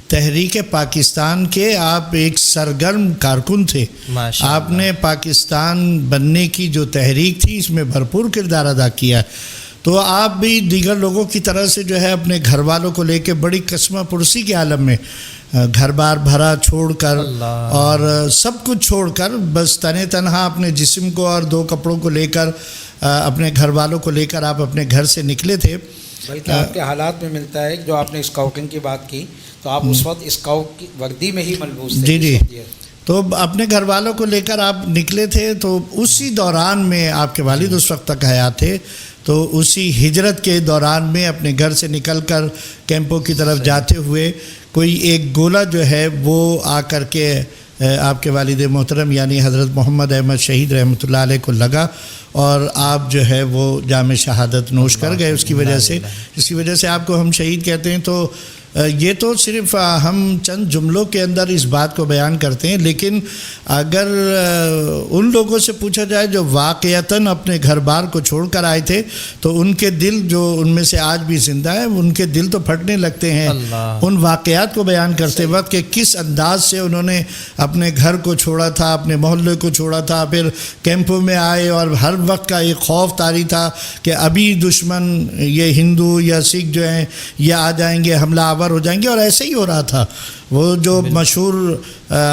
تحریک پاکستان کے آپ ایک سرگرم کارکن تھے، آپ نے پاکستان بننے کی جو تحریک تھی اس میں بھرپور کردار ادا کیا، تو آپ بھی دیگر لوگوں کی طرح سے جو ہے اپنے گھر والوں کو لے کے بڑی کسمہ پرسی کے عالم میں گھر بار بھرا چھوڑ کر اور سب کچھ چھوڑ کر بس تنہا اپنے جسم کو اور 2 کپڑوں کو لے کر اپنے گھر والوں کو لے کر آپ اپنے گھر سے نکلے تھے۔ بلکہ آپ کے حالات میں ملتا ہے، جو آپ نے اسکاؤٹنگ کی بات کی تو آپ اس وقت اسکاؤٹ کی وردی میں ہی ملبوس تھے۔ جی تو اپنے گھر والوں کو لے کر آپ نکلے تھے، تو اسی دوران میں آپ کے والد اس وقت تک حیات تھے، تو اسی ہجرت کے دوران میں اپنے گھر سے نکل کر کیمپوں کی طرف جاتے ہوئے کوئی ایک گولہ جو ہے وہ آ کر کے آپ کے والد محترم یعنی حضرت محمد احمد شہید رحمۃ اللہ علیہ کو لگا، اور آپ جو ہے وہ جام شہادت نوش کر گئے اس کی وجہ سے آپ کو ہم شہید کہتے ہیں۔ تو یہ تو صرف ہم چند جملوں کے اندر اس بات کو بیان کرتے ہیں، لیکن اگر ان لوگوں سے پوچھا جائے جو واقعتاً اپنے گھر بار کو چھوڑ کر آئے تھے، تو ان کے دل جو ان میں سے آج بھی زندہ ہیں، ان کے دل تو پھٹنے لگتے ہیں ان واقعات کو بیان کرتے وقت کہ کس انداز سے انہوں نے اپنے گھر کو چھوڑا تھا، اپنے محلے کو چھوڑا تھا، پھر کیمپوں میں آئے، اور ہر وقت کا ایک خوف طاری تھا کہ ابھی دشمن یہ ہندو یا سکھ جو ہیں یہ آ جائیں گے، حملہ آور ہو جائیں گے، اور ایسے ہی ہو رہا تھا۔ وہ جو مشہور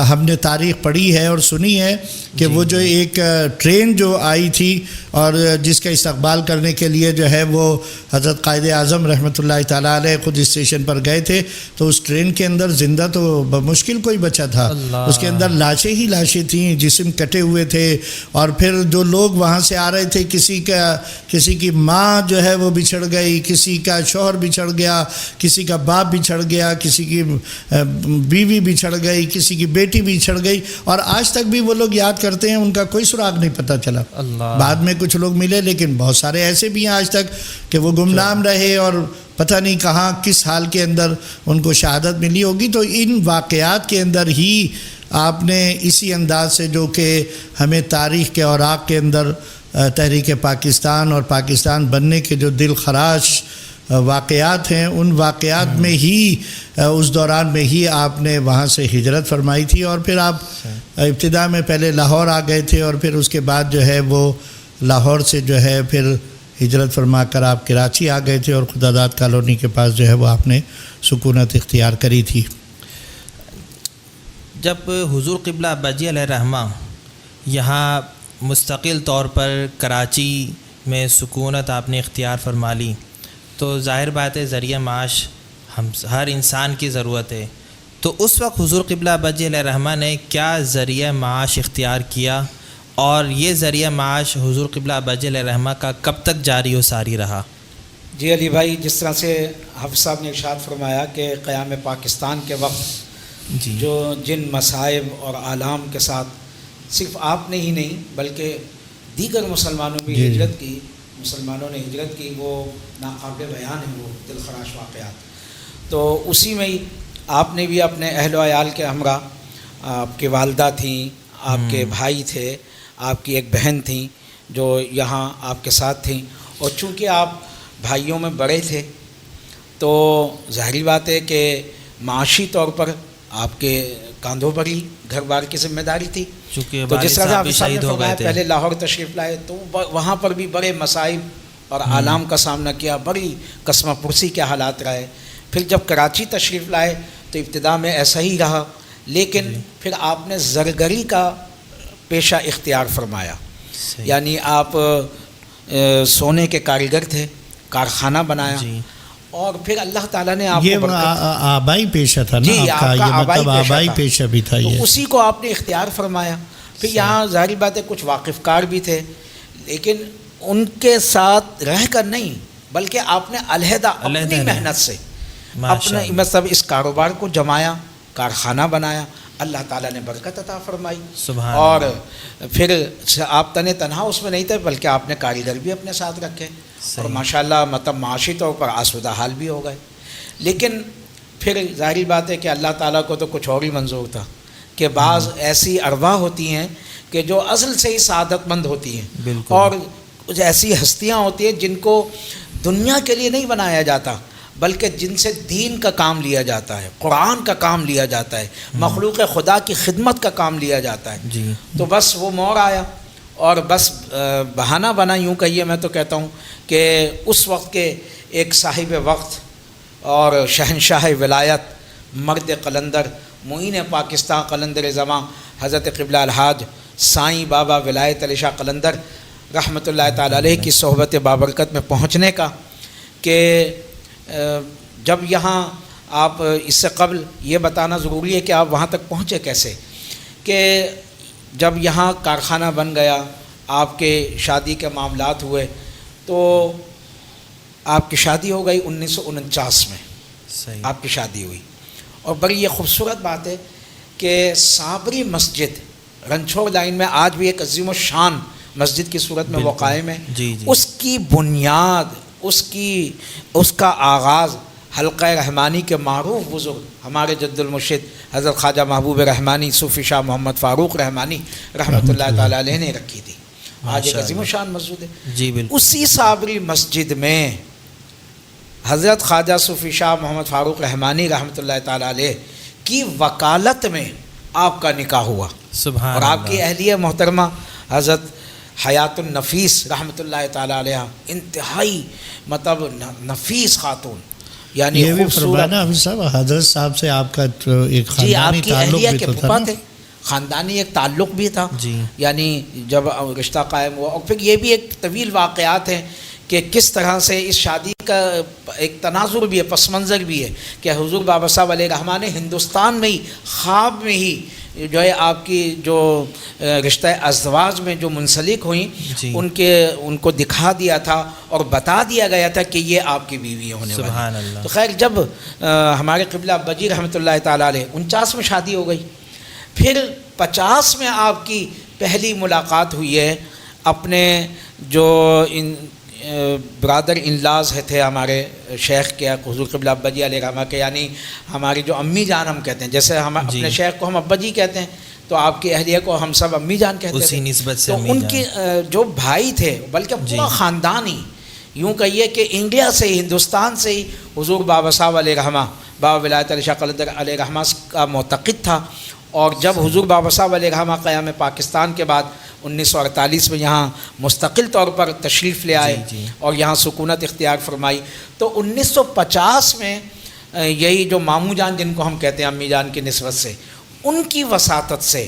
ہم نے تاریخ پڑھی ہے اور سنی ہے کہ وہ جو ایک ٹرین جو آئی تھی اور جس کا استقبال کرنے کے لیے جو ہے وہ حضرت قائد اعظم رحمۃ اللہ تعالیٰ علیہ خود اسٹیشن پر گئے تھے، تو اس ٹرین کے اندر زندہ تو بمشکل کوئی بچا تھا، اس کے اندر لاشیں ہی لاشیں تھیں، جسم کٹے ہوئے تھے، اور پھر جو لوگ وہاں سے آ رہے تھے کسی کی ماں جو ہے وہ بچھڑ گئی، کسی کا شوہر بچھڑ گیا، کسی کا باپ بچھڑ گیا، کسی کی بیوی بچھڑ گئی، کسی کی بیٹی بچھڑ گئی، اور آج تک بھی وہ لوگ یاد کرتے ہیں، ان کا کوئی سراغ نہیں پتہ چلا۔ بعد میں کچھ لوگ ملے، لیکن بہت سارے ایسے بھی ہیں آج تک کہ وہ گمنام رہے اور پتہ نہیں کہاں کس حال کے اندر ان کو شہادت ملی ہوگی۔ تو ان واقعات کے اندر ہی آپ نے اسی انداز سے جو کہ ہمیں تاریخ کے اوراق کے اندر تحریک پاکستان اور پاکستان بننے کے جو دل خراش واقعات ہیں، ان واقعات میں ہی اس دوران میں ہی آپ نے وہاں سے ہجرت فرمائی تھی، اور پھر آپ ابتدا میں پہلے لاہور آ گئے تھے، اور پھر اس کے بعد جو ہے وہ لاہور سے جو ہے پھر ہجرت فرما کر آپ کراچی آ گئے تھے، اور خدا داد کالونی کے پاس جو ہے وہ آپ نے سکونت اختیار کری تھی۔ جب حضور قبلہ ابا جی علیہ رحمہ یہاں مستقل طور پر کراچی میں سکونت آپ نے اختیار فرما لی، تو ظاہر بات ہے ذریعہ معاش ہر انسان کی ضرورت ہے، تو اس وقت حضور قبلہ ابا جی علیہ رحمہ نے کیا ذریعہ معاش اختیار کیا، اور یہ ذریعہ معاش حضور قبلہ ابا جی علیہ رحمہ کا کب تک جاری و ساری رہا؟ جی علی بھائی، جس طرح سے حافظ صاحب نے ارشاد فرمایا کہ قیام پاکستان کے وقت جو جن مصائب اور آلام کے ساتھ صرف آپ نے ہی نہیں بلکہ دیگر مسلمانوں بھی جی جی۔ ہجرت کی، مسلمانوں نے ہجرت کی، وہ ناقابل بیان ہیں وہ دلخراش واقعات۔ تو اسی میں ہی آپ نے بھی اپنے اہل و عیال کے ہمراہ، آپ کی والدہ تھیں، آپ کے بھائی تھے، آپ کی ایک بہن تھیں جو یہاں آپ کے ساتھ تھیں، اور چونکہ آپ بھائیوں میں بڑے تھے تو ظاہری بات ہے کہ معاشی طور پر آپ کے کاندھوں پر ہی گھر بار کی ذمہ داری تھی۔ چونکہ تو والد جس طرح صاحب آپ بھی صاحب نے شہید ہو فرمایا گئے تھے۔ پہلے لاہور تشریف لائے تو وہاں پر بھی بڑے مصائب اور آلام کا سامنا کیا، بڑی قسمہ پرسی کے حالات رہے۔ پھر جب کراچی تشریف لائے تو ابتدا میں ایسا ہی رہا، لیکن پھر آپ نے زرگری کا پیشہ اختیار فرمایا، صحیح۔ یعنی آپ سونے کے کاریگر تھے، کارخانہ بنایا، جی۔ اور پھر اللہ تعالیٰ نے آپ یہ کو برکت، آبائی پیشہ تھا نا جی، آپ کا، آپ کا یہ مطلب آبائی تھا۔ پیشہ بھی تھا تو یہ۔ اسی کو آپ نے اختیار فرمایا۔ پھر یہاں ظاہری بات ہے کچھ واقف کار بھی تھے، لیکن ان کے ساتھ رہ کر نہیں بلکہ آپ نے علیحدہ اپنی محنت سے اپنے مطلب اس کاروبار کو جمایا، کارخانہ بنایا، اللہ تعالیٰ نے برکت عطا فرمائی۔ سبحان اور اللہ۔ پھر آپ تنہا اس میں نہیں تھے بلکہ آپ نے کاریگر بھی اپنے ساتھ رکھے، اور ماشاءاللہ مطلب معاشی طور پر آسودہ حال بھی ہو گئے۔ لیکن پھر ظاہری بات ہے کہ اللہ تعالیٰ کو تو کچھ اور ہی منظور تھا کہ بعض ایسی ارواح ہوتی ہیں کہ جو اصل سے ہی سعادت مند ہوتی ہیں، بالکل۔ اور کچھ ایسی ہستیاں ہوتی ہیں جن کو دنیا کے لیے نہیں بنایا جاتا بلکہ جن سے دین کا کام لیا جاتا ہے، قرآن کا کام لیا جاتا ہے، مخلوق خدا کی خدمت کا کام لیا جاتا ہے۔ جی۔ تو بس وہ موڑ آیا اور بس بہانہ بنا، یوں کہیے، میں تو کہتا ہوں کہ اس وقت کے ایک صاحب وقت اور شہنشاہ ولایت، مرد قلندر، معین پاکستان قلندر زماں، حضرت قبلہ الحاج سائیں بابا ولایت علی شاہ قلندر رحمۃ اللہ تعالی علیہ کی صحبت بابرکت میں پہنچنے کا، کہ جب یہاں آپ اس سے قبل یہ بتانا ضروری ہے کہ آپ وہاں تک پہنچے کیسے، کہ جب یہاں کارخانہ بن گیا، آپ کے شادی کے معاملات ہوئے، تو آپ کی شادی ہو گئی 1949 میں، صحیح۔ آپ کی شادی ہوئی، اور بڑی یہ خوبصورت بات ہے کہ صابری مسجد رنچھوڑ لائن میں آج بھی ایک عظیم الشان مسجد کی صورت میں وہ قائم ہے۔ جی جی۔ اس کی بنیاد، اس کا آغاز حلقہ رحمانی کے معروف بزرگ ہمارے جد المرشد حضرت خواجہ محبوب رحمانی صوفی شاہ محمد فاروق رحمانی رحمۃ اللہ تعالی علیہ نے رکھی تھی۔ آج ایک عظیم الشان مسجد ہے۔ جی بالکل۔ اسی صابری مسجد میں حضرت خواجہ صوفی شاہ محمد فاروق رحمانی رحمۃ اللہ تعالی علیہ کی وکالت میں آپ کا نکاح ہوا، سبحان اور آپ کی اللہ۔ اہلیہ محترمہ حضرت حیات النفیس رحمۃ اللہ تعالی علیہ انتہائی مطلب نفیس خاتون، یعنی یہ بھی فرمایا خوبصورت۔ نا حافظ صاحب، حضرت صاحب سے آپ کا ایک جی، آپ خاندانی کی تعلق اہلیہ بھی کے تو تھا پھوپھا نا؟ تھے، خاندانی ایک تعلق بھی تھا، جی۔ یعنی جب رشتہ قائم ہوا۔ اور پھر یہ بھی ایک طویل واقعات ہیں کہ کس طرح سے اس شادی کا ایک تناظر بھی ہے، پس منظر بھی ہے، کہ حضور بابا صاحب علیہ رحمٰن نے ہندوستان میں ہی خواب میں ہی جو ہے آپ کی جو رشتہ ازدواج میں جو منسلک ہوئیں، جی۔ ان کو دکھا دیا تھا اور بتا دیا گیا تھا کہ یہ آپ کی بیوی ہونے والی۔ سبحان اللہ۔ تو خیر، جب ہمارے قبلہ ابا جی رحمۃ اللہ تعالیٰ علیہ 49 میں شادی ہو گئی، پھر 50 میں آپ کی پہلی ملاقات ہوئی ہے اپنے جو برادر انلاز تھے ہمارے شیخ کے، حضور قبلہ ابا جی علیہ رحمہ کے، یعنی ہماری جو امی جان ہم کہتے ہیں، جیسے ہم اپنے شیخ کو ہم ابا جی کہتے ہیں، تو آپ کی اہلیہ کو ہم سب امی جان کہتے ہیں، اسی نسبت سے تو امی ان جان۔ کے جو بھائی تھے، بلکہ پورا خاندان ہی، یوں کہیے کہ انڈیا سے ہی، ہندوستان سے ہی حضور بابا صاحب علیہ رحمہ، بابا ولایت علی شاہ قلندر علیہ رحمہ کا معتقد تھا۔ اور جب حضور بابا صاحب علیہ رحمہ قیام پاکستان کے بعد 1948 میں یہاں مستقل طور پر تشریف لے آئے اور یہاں سکونت اختیار فرمائی، تو 1950 میں یہی جو ماموں جان جن کو ہم کہتے ہیں امی جان کی نسبت سے، ان کی وساطت سے،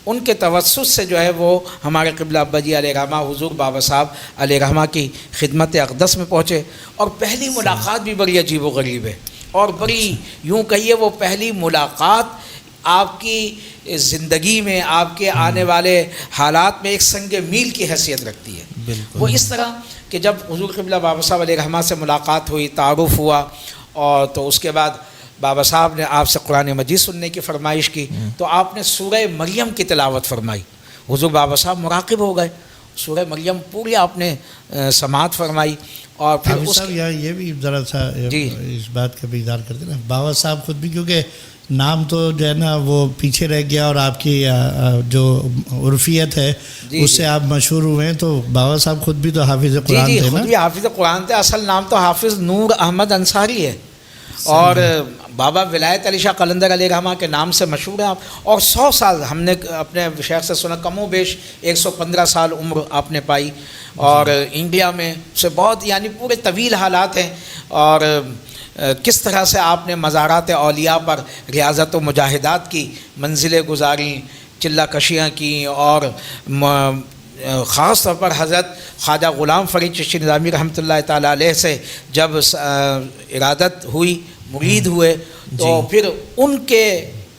ان کے توسط سے جو ہے وہ ہمارے قبلہ ابا جی علیہ رحمہ حضور بابا صاحب علیہ رحمہ کی خدمت اقدس میں پہنچے، اور پہلی ملاقات بھی بڑی عجیب و غریب ہے، اور بڑی یوں کہیے وہ پہلی ملاقات آپ کی زندگی میں، آپ کے آنے والے حالات میں ایک سنگ میل کی حیثیت رکھتی ہے۔ بالکل۔ وہ اس طرح کہ جب حضور قبلہ بابا صاحب علیہ رحمہ سے ملاقات ہوئی، تعارف ہوا، اور تو اس کے بعد بابا صاحب نے آپ سے قرآن مجید سننے کی فرمائش کی، تو آپ نے سورہ مریم کی تلاوت فرمائی۔ حضور بابا صاحب مراقب ہو گئے، سورہ مریم پوری آپ نے سماعت فرمائی، اور پھر حافظ اس صاحب یہاں یہ بھی ذرا سا جی اس بات کا بھی اظہار کرتے نا، بابا صاحب خود بھی کیونکہ نام تو جو ہے نا وہ پیچھے رہ گیا، اور آپ کی جو عرفیت ہے جی اس سے آپ مشہور ہوئے ہیں، تو بابا صاحب خود بھی تو حافظ جی قرآن جی تھے خود نا؟ بھی حافظ قرآن تھے، اصل نام تو حافظ نور احمد انصاری ہے، اور بابا ولایت علی شاہ قلندر علیہ رحمہ کے نام سے مشہور ہیں آپ، اور 100 سال ہم نے اپنے شیخ سے سنا، کم و بیش 115 سال عمر آپ نے پائی، اور انڈیا میں سے بہت یعنی پورے طویل حالات ہیں، اور کس طرح سے آپ نے مزارات اولیاء پر ریاضت و مجاہدات کی، منزلیں گزاریں، چلہ کشیاں کیں، اور خاص طور پر حضرت خواجہ غلام فرید چشتی نظامی رحمۃ اللہ تعالیٰ علیہ سے جب ارادت ہوئی، مرید ہوئے، تو پھر ان کے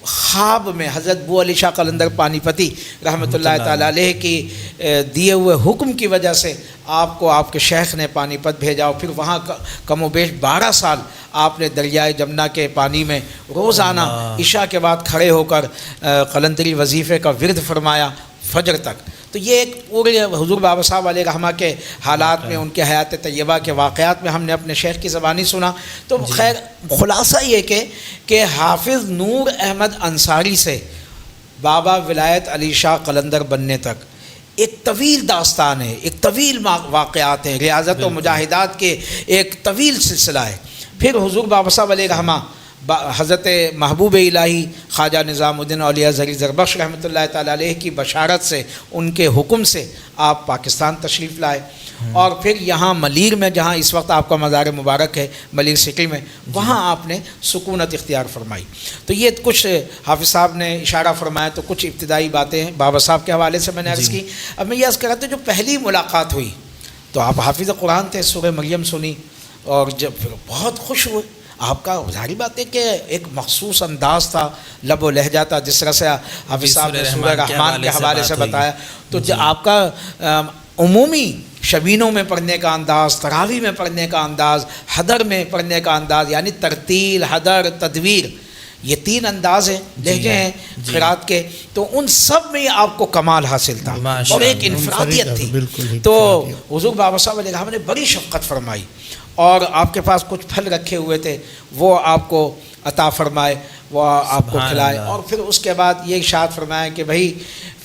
خواب میں حضرت بو علی شاہ قلندر پانی پتی رحمۃ اللہ تعالیٰ علیہ کی دیے ہوئے حکم کی وجہ سے آپ کو آپ کے شیخ نے پانی پت بھیجا، اور پھر وہاں کم و بیش 12 سال آپ نے دریائے جمنا کے پانی میں روزانہ عشاء کے بعد کھڑے ہو کر قلندری وظیفے کا ورد فرمایا فجر تک۔ تو یہ ایک پورے حضور بابا صاحب علیہ رحمہ کے حالات میں، ان کے حیات طیبہ کے واقعات میں ہم نے اپنے شیخ کی زبانی سنا۔ تو خیر خلاصہ یہ کہ حافظ نور احمد انصاری سے بابا ولایت علی شاہ قلندر بننے تک ایک طویل داستان ہے، ایک طویل واقعات ہیں، ریاضت و مجاہدات کے ایک طویل سلسلہ ہے۔ پھر حضور بابا صاحب علیہ رحمہ حضرت محبوب الہی خواجہ نظام الدین اولیاء زری زربخش رحمۃ اللہ تعالیٰ علیہ کی بشارت سے، ان کے حکم سے آپ پاکستان تشریف لائے، اور پھر یہاں ملیر میں، جہاں اس وقت آپ کا مزار مبارک ہے ملیر سٹی میں، وہاں آپ نے سکونت اختیار فرمائی۔ تو یہ کچھ حافظ صاحب نے اشارہ فرمایا، تو کچھ ابتدائی باتیں بابا صاحب کے حوالے سے میں نے عرض کی۔ اب میں یہ عرض کر رہا تھا، جو پہلی ملاقات ہوئی تو آپ حافظ قرآن تھے، سورہ مریم سنی، اور جب بہت خوش ہوئے۔ آپ کا ظاہری بات ہے کہ ایک مخصوص انداز تھا، لب و لہجہ تھا، جس طرح سے حافظ صاحب نے سورہ رحمان کے حوالے سے بتایا، تو آپ کا عمومی شبینوں میں پڑھنے کا انداز، تراویح میں پڑھنے کا انداز، حدر میں پڑھنے کا انداز، یعنی ترتیل، حدر، تدویر، یہ 3 انداز ہیں، لہجے ہیں قرات کے، تو ان سب میں آپ کو کمال حاصل تھا، اور ایک انفرادیت تھی۔ تو حضور بابا صاحب علیہ رحمہ نے بڑی شفقت فرمائی، اور آپ کے پاس کچھ پھل رکھے ہوئے تھے، وہ آپ کو عطا فرمائے، وہ آپ کو کھلائے، اور پھر اس کے بعد یہ ارشاد فرمایا کہ بھائی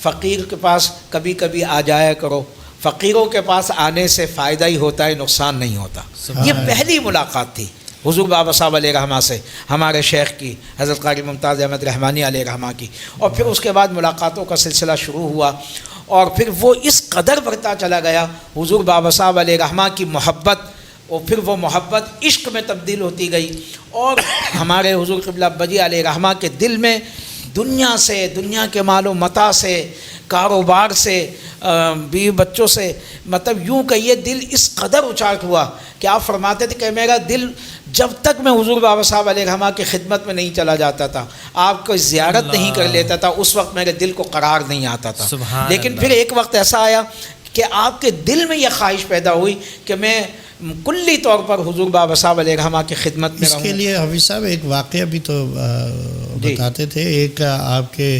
فقیر کے پاس کبھی کبھی آ جایا کرو، فقیروں کے پاس آنے سے فائدہ ہی ہوتا ہے، نقصان نہیں ہوتا۔ یہ پہلی ملاقات تھی حضور بابا صاحب علیہ رحمہ سے، ہمارے شیخ کی، حضرت قاری ممتاز احمد رحمانی علیہ رحمہ کی، اور پھر اس کے بعد ملاقاتوں کا سلسلہ شروع ہوا، اور پھر وہ اس قدر بڑھتا چلا گیا، حضور بابا صاحب علیہ رحمہ کی محبت، اور پھر وہ محبت عشق میں تبدیل ہوتی گئی، اور ہمارے حضور قبلہ ابا علیہ رحمہ کے دل میں دنیا سے، دنیا کے مال و متاع سے، کاروبار سے، بیوی بچوں سے، مطلب یوں کہیے دل اس قدر اچاٹ ہوا کہ آپ فرماتے تھے کہ میرا دل جب تک میں حضور بابا صاحب علیہ رحمہ کی خدمت میں نہیں چلا جاتا تھا، آپ کو زیارت نہیں کر لیتا تھا، اس وقت میرے دل کو قرار نہیں آتا تھا۔ لیکن پھر ایک وقت ایسا آیا کہ آپ کے دل میں یہ خواہش پیدا ہوئی کہ میں کلی طور پر حضور بابا صاحب علیہ رحمہ کی خدمت میں رہوں۔ اس کے لیے حافظ صاحب ایک واقعہ بھی تو بتاتے تھے، ایک آپ کے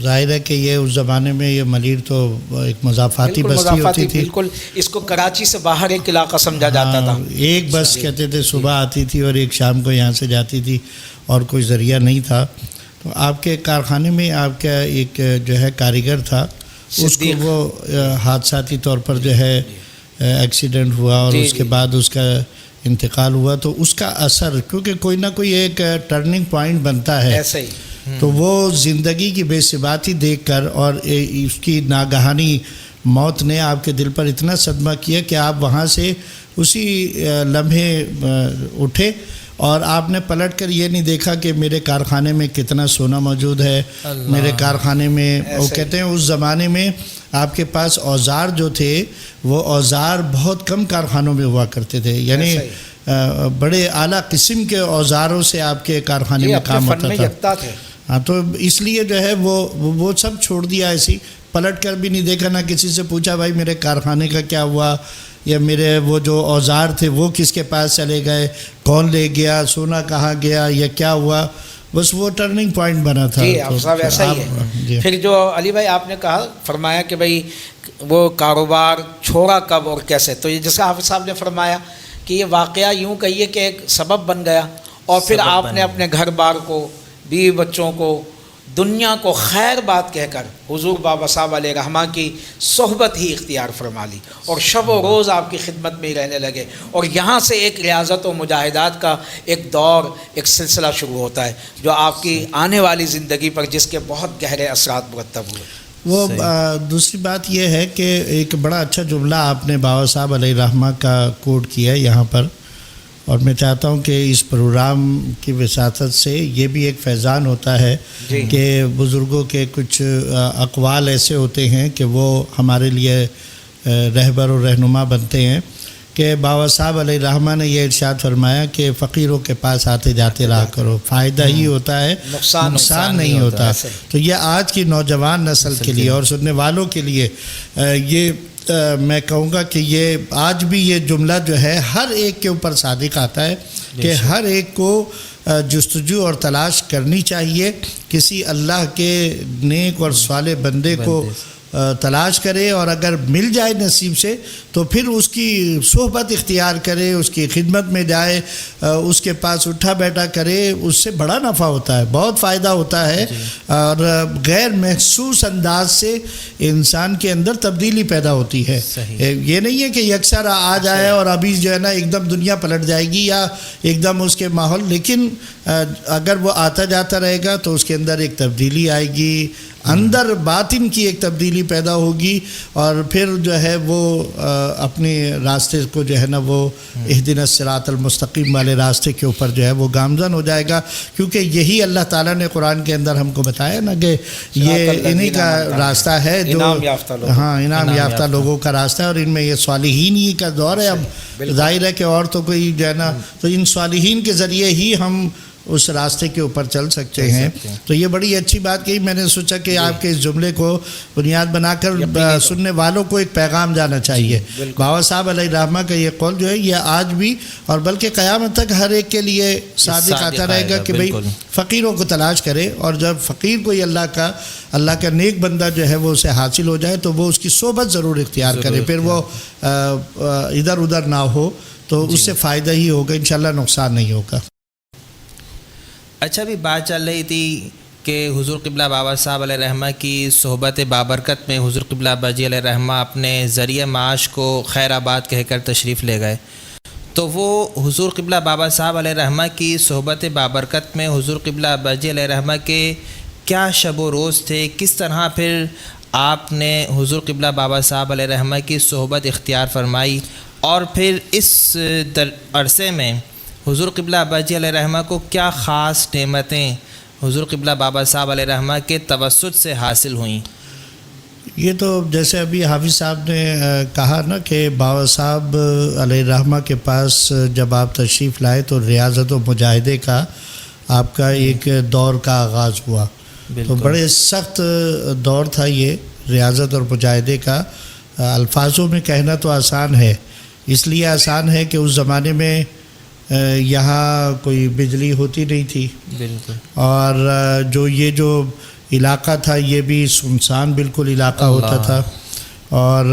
ظاہر ہے کہ یہ اس زمانے میں یہ ملیر تو ایک مضافاتی بستی ہوتی تھی، بالکل اس کو کراچی سے باہر ایک علاقہ سمجھا جاتا تھا۔ ایک بس کہتے تھے صبح آتی تھی اور ایک شام کو یہاں سے جاتی تھی، اور کوئی ذریعہ نہیں تھا۔ تو آپ کے کارخانے میں آپ کا ایک جو ہے کاریگر تھا، اس کو وہ حادثاتی طور پر جو ہے ایکسیڈنٹ ہوا، اور اس کے بعد اس کا انتقال ہوا، تو اس کا اثر کیونکہ کوئی نہ کوئی ایک ٹرننگ پوائنٹ بنتا ہے، ایسے ہی تو وہ زندگی کی بے ثباتی دیکھ کر اور اس کی ناگہانی موت نے آپ کے دل پر اتنا صدمہ کیا کہ آپ وہاں سے اسی لمحے اٹھے، اور آپ نے پلٹ کر یہ نہیں دیکھا کہ میرے کارخانے میں کتنا سونا موجود ہے، میرے کارخانے میں، وہ کہتے ہیں اس زمانے میں آپ کے پاس اوزار جو تھے وہ اوزار بہت کم کارخانوں میں ہوا کرتے تھے، یعنی بڑے اعلیٰ قسم کے اوزاروں سے آپ کے کارخانے میں کام ہوتا تھا۔ ہاں، تو اس لیے جو ہے وہ سب چھوڑ دیا، ایسی پلٹ کر بھی نہیں دیکھا، نہ کسی سے پوچھا بھائی میرے کارخانے کا کیا ہوا، یا میرے وہ جو اوزار تھے وہ کس کے پاس چلے گئے، کون لے گیا، سونا کہاں گیا، یا کیا ہوا، بس وہ ٹرننگ پوائنٹ بنا تھا. جی تو حافظ صاحب ایسا ہی جی. ہے. پھر جو علی بھائی آپ نے کہا فرمایا کہ بھائی وہ کاروبار چھوڑا کب اور کیسے، تو یہ جس کا حافظ صاحب نے فرمایا کہ یہ واقعہ یوں کہیے کہ ایک سبب بن گیا، اور پھر سبب آپ بن نے گیا. اپنے گھر بار کو، بیوی بچوں کو، دنیا کو خیر بات کہہ کر حضور بابا صاحب علیہ رحمہ کی صحبت ہی اختیار فرما لی، اور شب و روز آپ کی خدمت میں ہی رہنے لگے. اور یہاں سے ایک ریاضت و مجاہدات کا ایک دور، ایک سلسلہ شروع ہوتا ہے جو آپ کی آنے والی زندگی پر جس کے بہت گہرے اثرات مرتب ہوئے. وہ صحیح. دوسری بات یہ ہے کہ ایک بڑا اچھا جملہ آپ نے بابا صاحب علیہ رحمہ کا کوٹ کیا ہے یہاں پر، اور میں چاہتا ہوں کہ اس پروگرام کی وساطت سے یہ بھی ایک فیضان ہوتا ہے جی. کہ بزرگوں کے کچھ اقوال ایسے ہوتے ہیں کہ وہ ہمارے لیے رہبر و رہنما بنتے ہیں. کہ بابا صاحب علیہ رحمہ نے یہ ارشاد فرمایا کہ فقیروں کے پاس آتے جاتے رہا کرو، فائدہ ہی ہوتا ہے، نقصان نہیں ہوتا. ایسے. تو یہ آج کی نوجوان نسل کے لیے اور سننے والوں کے لیے یہ میں کہوں گا کہ یہ آج بھی یہ جملہ جو ہے ہر ایک کے اوپر صادق آتا ہے کہ ہر ایک کو جستجو اور تلاش کرنی چاہیے، کسی اللہ کے نیک اور صالح بندے کو تلاش کرے، اور اگر مل جائے نصیب سے تو پھر اس کی صحبت اختیار کرے، اس کی خدمت میں جائے، اس کے پاس اٹھا بیٹھا کرے. اس سے بڑا نفع ہوتا ہے، بہت فائدہ ہوتا ہے، اور غیر محسوس انداز سے انسان کے اندر تبدیلی پیدا ہوتی ہے. یہ نہیں ہے کہ یکسر آ جائے اور ابھی جو ہے نا ایک دم دنیا پلٹ جائے گی یا ایک دم اس کے ماحول، لیکن اگر وہ آتا جاتا رہے گا تو اس کے اندر ایک تبدیلی آئے گی، اندر باطن کی ایک تبدیلی پیدا ہوگی، اور پھر جو ہے وہ اپنے راستے کو جو ہے نا وہ اہدنا الصراط المستقیم والے راستے کے اوپر جو ہے وہ گامزن ہو جائے گا. کیونکہ یہی اللہ تعالیٰ نے قرآن کے اندر ہم کو بتایا نا کہ یہ انہی کا راستہ ہے جو انعام یافتہ لوگوں کا راستہ ہے، اور ان میں یہ صالحین ہی کا دور ہے. اب ظاہر ہے کہ اور تو کوئی جو ہے نا، تو ان صالحین کے ذریعے ہی ہم اس راستے کے اوپر چل سکتے ہیں. تو یہ بڑی اچھی بات کہی. میں نے سوچا کہ آپ کے اس جملے کو بنیاد بنا کر سننے والوں کو ایک پیغام جانا چاہیے. بابا صاحب علیہ رحمہ کا یہ قول جو ہے یہ آج بھی اور بلکہ قیامت تک ہر ایک کے لیے صادق آتا رہے گا کہ بھئی فقیروں کو تلاش کرے، اور جب فقیر کوئی اللہ کا نیک بندہ جو ہے وہ اسے حاصل ہو جائے تو وہ اس کی صحبت ضرور اختیار کرے، پھر وہ ادھر ادھر نہ ہو تو اس سے فائدہ ہی ہوگا، انشاءاللہ نقصان نہیں ہوگا. اچھا، بھی بات چل رہی تھی کہ حضور قبلہ بابا صاحب علیہ رحمہ کی صحبت بابرکت میں حضور قبلہ ابا جی علیہ رحمہ اپنے ذریعہ معاش کو خیر آباد کہہ کر تشریف لے گئے. تو وہ حضور قبلہ بابا صاحب علیہ رحمہ کی صحبت بابرکت میں حضور قبلہ ابا جی علیہ رحمہ کے کیا شب و روز تھے؟ کس طرح پھر آپ نے حضور قبلہ بابا صاحب علیہ رحمہ کی صحبت اختیار فرمائی، اور پھر اس عرصے میں حضور قبلہ ابا جی علیہ رحمہ کو کیا خاص نعمتیں حضور قبلہ بابا صاحب علیہ رحمہ کے توسط سے حاصل ہوئیں؟ یہ تو جیسے ابھی حافظ صاحب نے کہا نا کہ بابا صاحب علیہ رحمہ کے پاس جب آپ تشریف لائے تو ریاضت و مجاہدے کا آپ کا ایک دور کا آغاز ہوا. تو بڑے سخت دور تھا یہ ریاضت اور مجاہدے کا. الفاظوں میں کہنا تو آسان ہے، اس لیے آسان ہے کہ اس زمانے میں یہاں کوئی بجلی ہوتی نہیں تھی، بالکل، اور جو علاقہ تھا یہ بھی سنسان بالکل علاقہ ہوتا تھا، اور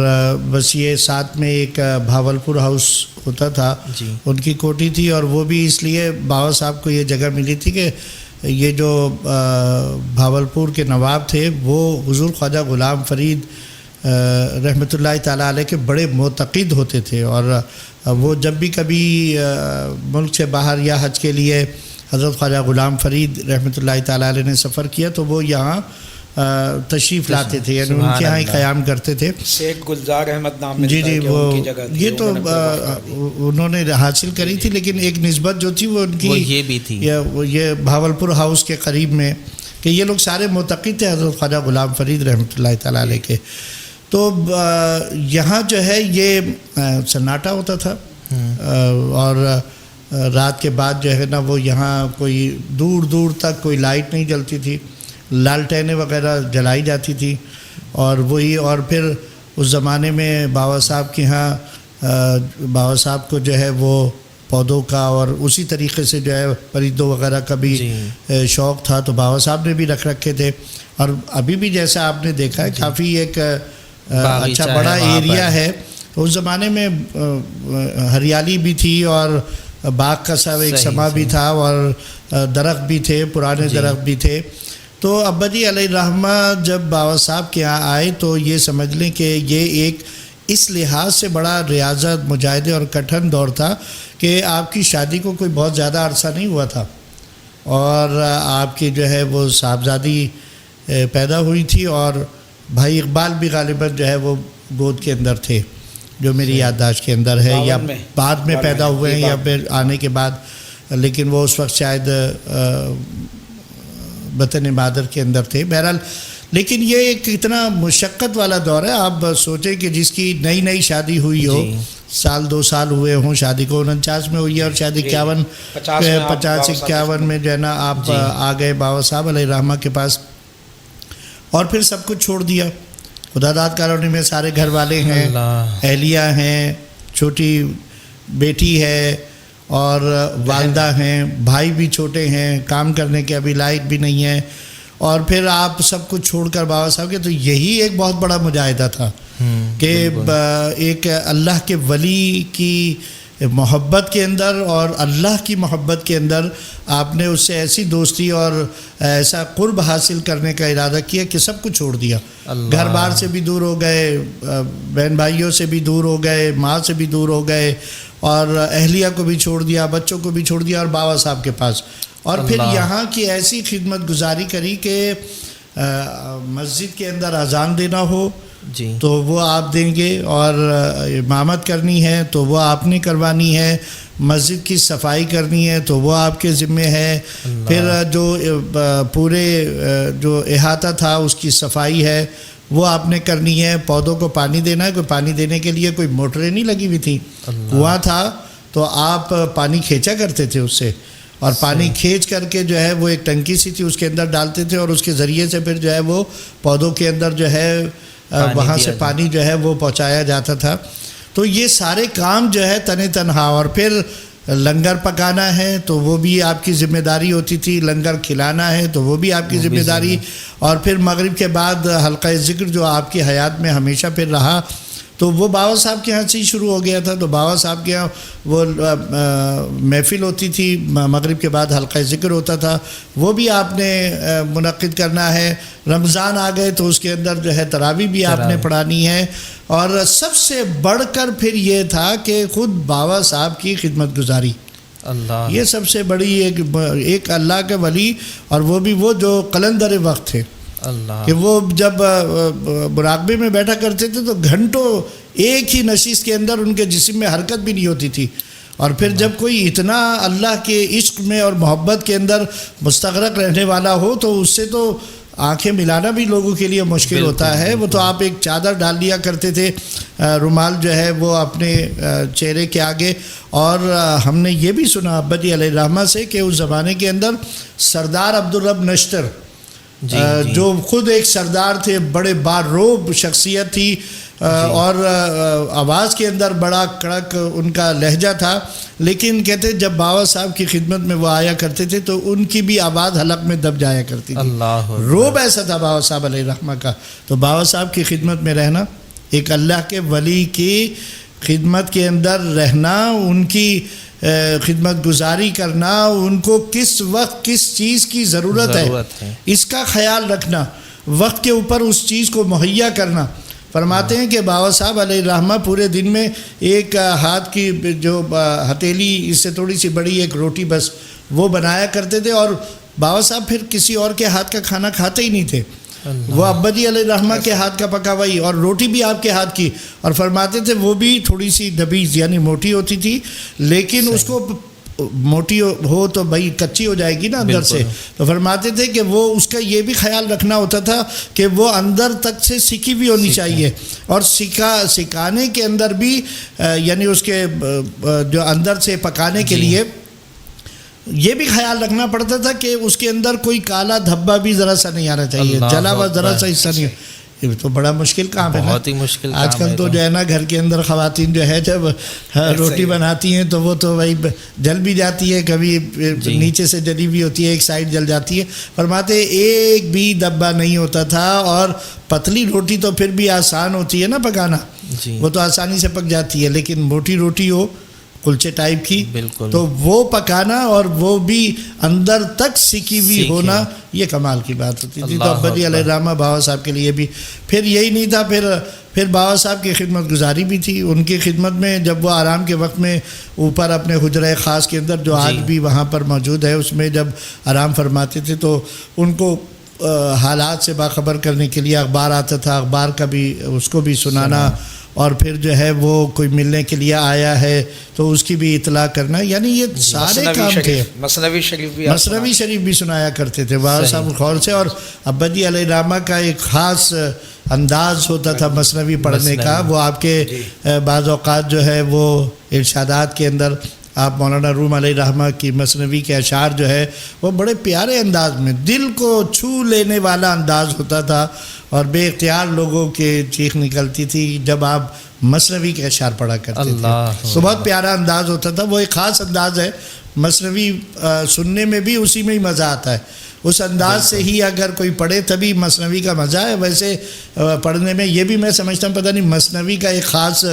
بس یہ ساتھ میں ایک بھاولپور ہاؤس ہوتا تھا، ان کی کوٹھی تھی، اور وہ بھی اس لیے بابا صاحب کو یہ جگہ ملی تھی کہ یہ جو بھاولپور کے نواب تھے وہ حضور خواجہ غلام فرید رحمۃ اللہ تعالیٰ علیہ کے بڑے معتقد ہوتے تھے، اور وہ جب بھی کبھی ملک سے باہر یا حج کے لیے حضرت خواجہ غلام فرید رحمۃ اللہ تعالیٰ علیہ نے سفر کیا تو وہ یہاں تشریف لاتے تھے، یعنی ان کے یہاں ہی قیام کرتے تھے. شیخ گلزار احمد نام جی وہ یہ تو انہوں نے حاصل کری تھی، لیکن ایک نسبت جو تھی وہ ان کی یہ بھی تھی، یہ بھاولپور ہاؤس کے قریب میں، کہ یہ لوگ سارے معتقد تھے حضرت خواجہ غلام فرید رحمۃ اللہ تعالیٰ علیہ کے. تو یہاں جو ہے یہ سناٹا ہوتا تھا، اور رات کے بعد جو ہے نا وہ یہاں کوئی دور دور تک کوئی لائٹ نہیں جلتی تھی، لالٹینیں وغیرہ جلائی جاتی تھی، اور وہی، اور پھر اس زمانے میں بابا صاحب کے ہاں بابا صاحب کو جو ہے وہ پودوں کا اور اسی طریقے سے جو ہے پرندوں وغیرہ کا بھی شوق تھا، تو بابا صاحب نے بھی رکھ رکھے تھے. اور ابھی بھی جیسا آپ نے دیکھا ہے کافی ایک اچھا بڑا ایریا ہے. اس زمانے میں ہریالی بھی تھی اور باغ کا سب ایک سما بھی تھا اور درخت بھی تھے، پرانے درخت بھی تھے. تو ابا جی علیہ الرحمہ جب بابا صاحب کے یہاں آئے تو یہ سمجھ لیں کہ یہ ایک اس لحاظ سے بڑا ریاضت، مجاہدے اور کٹھن دور تھا کہ آپ کی شادی کو کوئی بہت زیادہ عرصہ نہیں ہوا تھا اور آپ کی جو ہے وہ صاحبزادی پیدا ہوئی تھی اور بھائی اقبال بھی غالباً جو ہے وہ گود کے اندر تھے، جو میری یادداشت کے اندر ہے، یا بعد میں پیدا ہوئے ہیں یا پھر آنے کے بعد، لیکن وہ اس وقت شاید وطن مادر کے اندر تھے. بہرحال لیکن یہ ایک اتنا مشقت والا دور ہے. آپ سوچیں کہ جس کی نئی شادی ہوئی ہو، سال 2 سال ہوئے ہوں شادی کو، 49 میں ہوئی ہے اور شاید 50-51 میں جو ہے نا آپ آ گئے بابا صاحب علیہ الرحمہ کے پاس اور پھر سب کچھ چھوڑ دیا. خدا داد کالونی میں سارے گھر والے ہیں، اہلیہ ہیں، چھوٹی بیٹی ہے اور والدہ ہیں، بھائی بھی چھوٹے ہیں، کام کرنے کے ابھی لائق بھی نہیں ہیں، اور پھر آپ سب کچھ چھوڑ کر بابا صاحب کے، تو یہی ایک بہت بڑا مجاہدہ تھا کہ ایک اللہ کے ولی کی محبت کے اندر اور اللہ کی محبت کے اندر آپ نے اس سے ایسی دوستی اور ایسا قرب حاصل کرنے کا ارادہ کیا کہ سب کچھ چھوڑ دیا. گھر بار سے بھی دور ہو گئے، بہن بھائیوں سے بھی دور ہو گئے، ماں سے بھی دور ہو گئے، اور اہلیہ کو بھی چھوڑ دیا، بچوں کو بھی چھوڑ دیا، اور بابا صاحب کے پاس. اور پھر یہاں کی ایسی خدمت گزاری کری کہ مسجد کے اندر اذان دینا ہو تو وہ آپ دیں گے، اور امامت کرنی ہے تو وہ آپ نے کروانی ہے، مسجد کی صفائی کرنی ہے تو وہ آپ کے ذمے ہے، پھر جو پورے جو احاطہ تھا اس کی صفائی ہے وہ آپ نے کرنی ہے، پودوں کو پانی دینا ہے. کوئی پانی دینے کے لیے کوئی موٹریں نہیں لگی ہوئی تھیں، کنواں تھا تو آپ پانی کھینچا کرتے تھے اس سے، اور پانی کھینچ کر کے جو ہے وہ ایک ٹنکی سی تھی اس کے اندر ڈالتے تھے اور اس کے ذریعے سے پھر جو ہے وہ پودوں کے اندر جو ہے وہاں سے پانی جو ہے وہ پہنچایا جاتا تھا. تو یہ سارے کام جو ہے تنہا. اور پھر لنگر پکانا ہے تو وہ بھی آپ کی ذمہ داری ہوتی تھی، لنگر کھلانا ہے تو وہ بھی آپ کی ذمہ داری، اور پھر مغرب کے بعد حلقہ ذکر جو آپ کی حیات میں ہمیشہ پھر رہا تو وہ بابا صاحب کے یہاں سے ہی شروع ہو گیا تھا. تو بابا صاحب کے یہاں وہ محفل ہوتی تھی، مغرب کے بعد حلقہ ذکر ہوتا تھا، وہ بھی آپ نے منعقد کرنا ہے. رمضان آ گئے تو اس کے اندر جو ہے تراویح بھی آپ نے پڑھانی ہے. اور سب سے بڑھ کر پھر یہ تھا کہ خود بابا صاحب کی خدمت گزاری، یہ سب سے بڑی ایک اللہ کے ولی، اور وہ بھی وہ جو قلندر وقت تھے کہ وہ جب مراقبے میں بیٹھا کرتے تھے تو گھنٹوں ایک ہی نشست کے اندر ان کے جسم میں حرکت بھی نہیں ہوتی تھی. اور پھر جب کوئی اتنا اللہ کے عشق میں اور محبت کے اندر مستغرق رہنے والا ہو تو اس سے تو آنکھیں ملانا بھی لوگوں کے لیے مشکل ہوتا ہے. وہ تو آپ ایک چادر ڈال لیا کرتے تھے، رومال جو ہے وہ اپنے چہرے کے آگے. اور ہم نے یہ بھی سنا ابا جی علیہ الرحمہ سے کہ اس زمانے کے اندر سردار عبدالرب نشتر جو خود ایک سردار تھے، بڑے باروب شخصیت تھی، اور آواز کے اندر بڑا کڑک ان کا لہجہ تھا، لیکن کہتے جب بابا صاحب کی خدمت میں وہ آیا کرتے تھے تو ان کی بھی آواز حلق میں دب جایا کرتی تھی. روب ایسا تھا بابا صاحب علیہ الرحمہ کا. تو بابا صاحب کی خدمت میں رہنا، ایک اللہ کے ولی کی خدمت کے اندر رہنا، ان کی خدمت گزاری کرنا، ان کو کس وقت کس چیز کی ضرورت ہے اس کا خیال رکھنا، وقت کے اوپر اس چیز کو مہیا کرنا. فرماتے ہیں کہ بابا صاحب علیہ الرحمہ پورے دن میں ایک ہاتھ کی جو ہتھیلی اس سے تھوڑی سی بڑی ایک روٹی بس وہ بنایا کرتے تھے، اور بابا صاحب پھر کسی اور کے ہاتھ کا کھانا کھاتے ہی نہیں تھے. وہ ابا جی علیہ الرحمہ کے ہاتھ کا پکا ہوا ہی، اور روٹی بھی آپ کے ہاتھ کی. اور فرماتے تھے وہ بھی تھوڑی سی دبیز یعنی موٹی ہوتی تھی، لیکن اس کو موٹی ہو تو بھائی کچی ہو جائے گی نا اندر سے. تو فرماتے تھے کہ وہ اس کا یہ بھی خیال رکھنا ہوتا تھا کہ وہ اندر تک سے سکی بھی ہونی چاہیے، اور سکانے کے اندر بھی یعنی اس کے جو اندر سے پکانے کے لیے یہ بھی خیال رکھنا پڑتا تھا کہ اس کے اندر کوئی کالا دھبا بھی ذرا سا نہیں آنا چاہیے، جلا ہوا ذرا سا حصہ نہیں. یہ تو بڑا مشکل کام ہے نا. بہت ہی مشکل کام آج کل ہے تو جو ہے نا گھر کے اندر خواتین جو ہے جب روٹی بناتی ہیں تو وہ تو بھائی جل بھی جاتی ہے, کبھی نیچے سے جلی بھی ہوتی ہے, ایک سائڈ جل جاتی ہے. فرماتے ایک بھی دبا نہیں ہوتا تھا, اور پتلی روٹی تو پھر بھی آسان ہوتی ہے نا پکانا, جی وہ تو آسانی سے پک جاتی ہے, لیکن موٹی روٹی ہو کلچے ٹائپ کی بالکل, تو وہ پکانا اور وہ بھی اندر تک سکی ہوئی ہونا, یہ کمال کی بات ہوتی تھی. تو ابا جی علیہ الرحمہ بابا صاحب کے لیے بھی پھر یہی نہیں تھا, پھر بابا صاحب کی خدمت گزاری بھی تھی. ان کی خدمت میں جب وہ آرام کے وقت میں اوپر اپنے حجرہ خاص کے اندر جو آج بھی وہاں پر موجود ہے اس میں جب آرام فرماتے تھے تو ان کو حالات سے باخبر کرنے کے لیے اخبار آتا تھا, اخبار کا بھی اس کو بھی سنانا, اور پھر جو ہے وہ کوئی ملنے کے لیے آیا ہے تو اس کی بھی اطلاع کرنا, یعنی یہ سارے کام تھے. مثنوی شریف بھی سنایا کرتے تھے بابا صاحب غور سے. اور ابا جی علیہ الرحمہ کا ایک خاص انداز ہوتا تھا مثنوی پڑھنے کا. وہ آپ کے بعض اوقات جو ہے وہ ارشادات کے اندر آپ مولانا روم علیہ الرحمہ کی مثنوی کے اشعار جو ہے وہ بڑے پیارے انداز میں دل کو چھو لینے والا انداز ہوتا تھا, اور بے اختیار لوگوں کے چیخ نکلتی تھی جب آپ مثنوی کے اشعار پڑھا کرتے تھے. تو بہت پیارا انداز ہوتا تھا. وہ ایک خاص انداز ہے, مثنوی سننے میں بھی اسی میں ہی مزہ آتا ہے. اس انداز سے ہی اگر کوئی پڑھے تبھی مثنوی کا مزہ ہے. ویسے پڑھنے میں یہ بھی میں سمجھتا ہوں پتہ نہیں مثنوی کا ایک خاص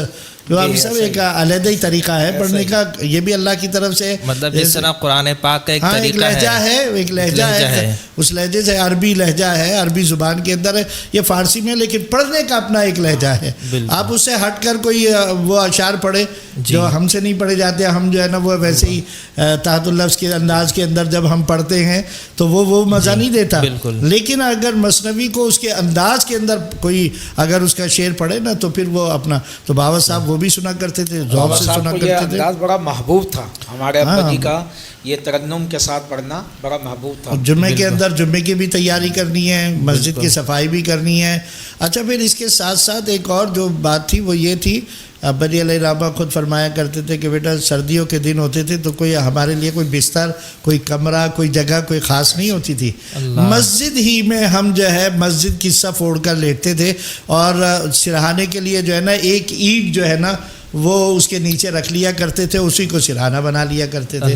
جو ہم سب ایک علیحدہ ہی طریقہ ہے پڑھنے کا, یہ بھی اللہ کی طرف سے, مطلب جس طرح قرآن پاک کا ایک طریقہ لہجہ ہے, ایک لہجہ ہے, اس لہجے سے عربی لہجہ ہے, عربی زبان کے اندر ہے, یہ فارسی میں, لیکن پڑھنے کا اپنا ایک لہجہ ہے. آپ اس سے ہٹ کر کوئی وہ اشعار پڑھے جو ہم سے نہیں پڑھے جاتے, ہم جو ہے نا وہ ویسے ہی تحت اللفظ کے انداز کے اندر جب ہم پڑھتے ہیں تو وہ مزہ نہیں دیتا. لیکن اگر مثنوی کو اس کے انداز کے اندر کوئی اگر اس کا شعر پڑھے نا تو پھر وہ اپنا, تو بابا صاحب وہ بھی سنا کرتے تھے, ذوق سے سنا کرتے تھے. انداز بڑا محبوب تھا ہمارے ابا جی کا, یہ ترنم کے ساتھ پڑھنا بڑا محبوب تھا. جمعے کے اندر جمعے کی بھی تیاری کرنی ہے, مسجد کی صفائی بھی کرنی ہے. اچھا پھر اس کے ساتھ ساتھ ایک اور جو بات تھی وہ یہ تھی, ابا جی علیہ الرحمہ خود فرمایا کرتے تھے کہ بیٹا سردیوں کے دن ہوتے تھے تو کوئی ہمارے لیے کوئی بستر, کوئی کمرہ, کوئی جگہ کوئی خاص نہیں ہوتی تھی. مسجد ہی میں ہم جو ہے مسجد کی صف اوڑھ کر لیٹتے تھے, اور سرہانے کے لیے جو ہے نا ایک اینٹ جو ہے نا وہ اس کے نیچے رکھ لیا کرتے تھے, اسی کو سرہانہ بنا لیا کرتے تھے.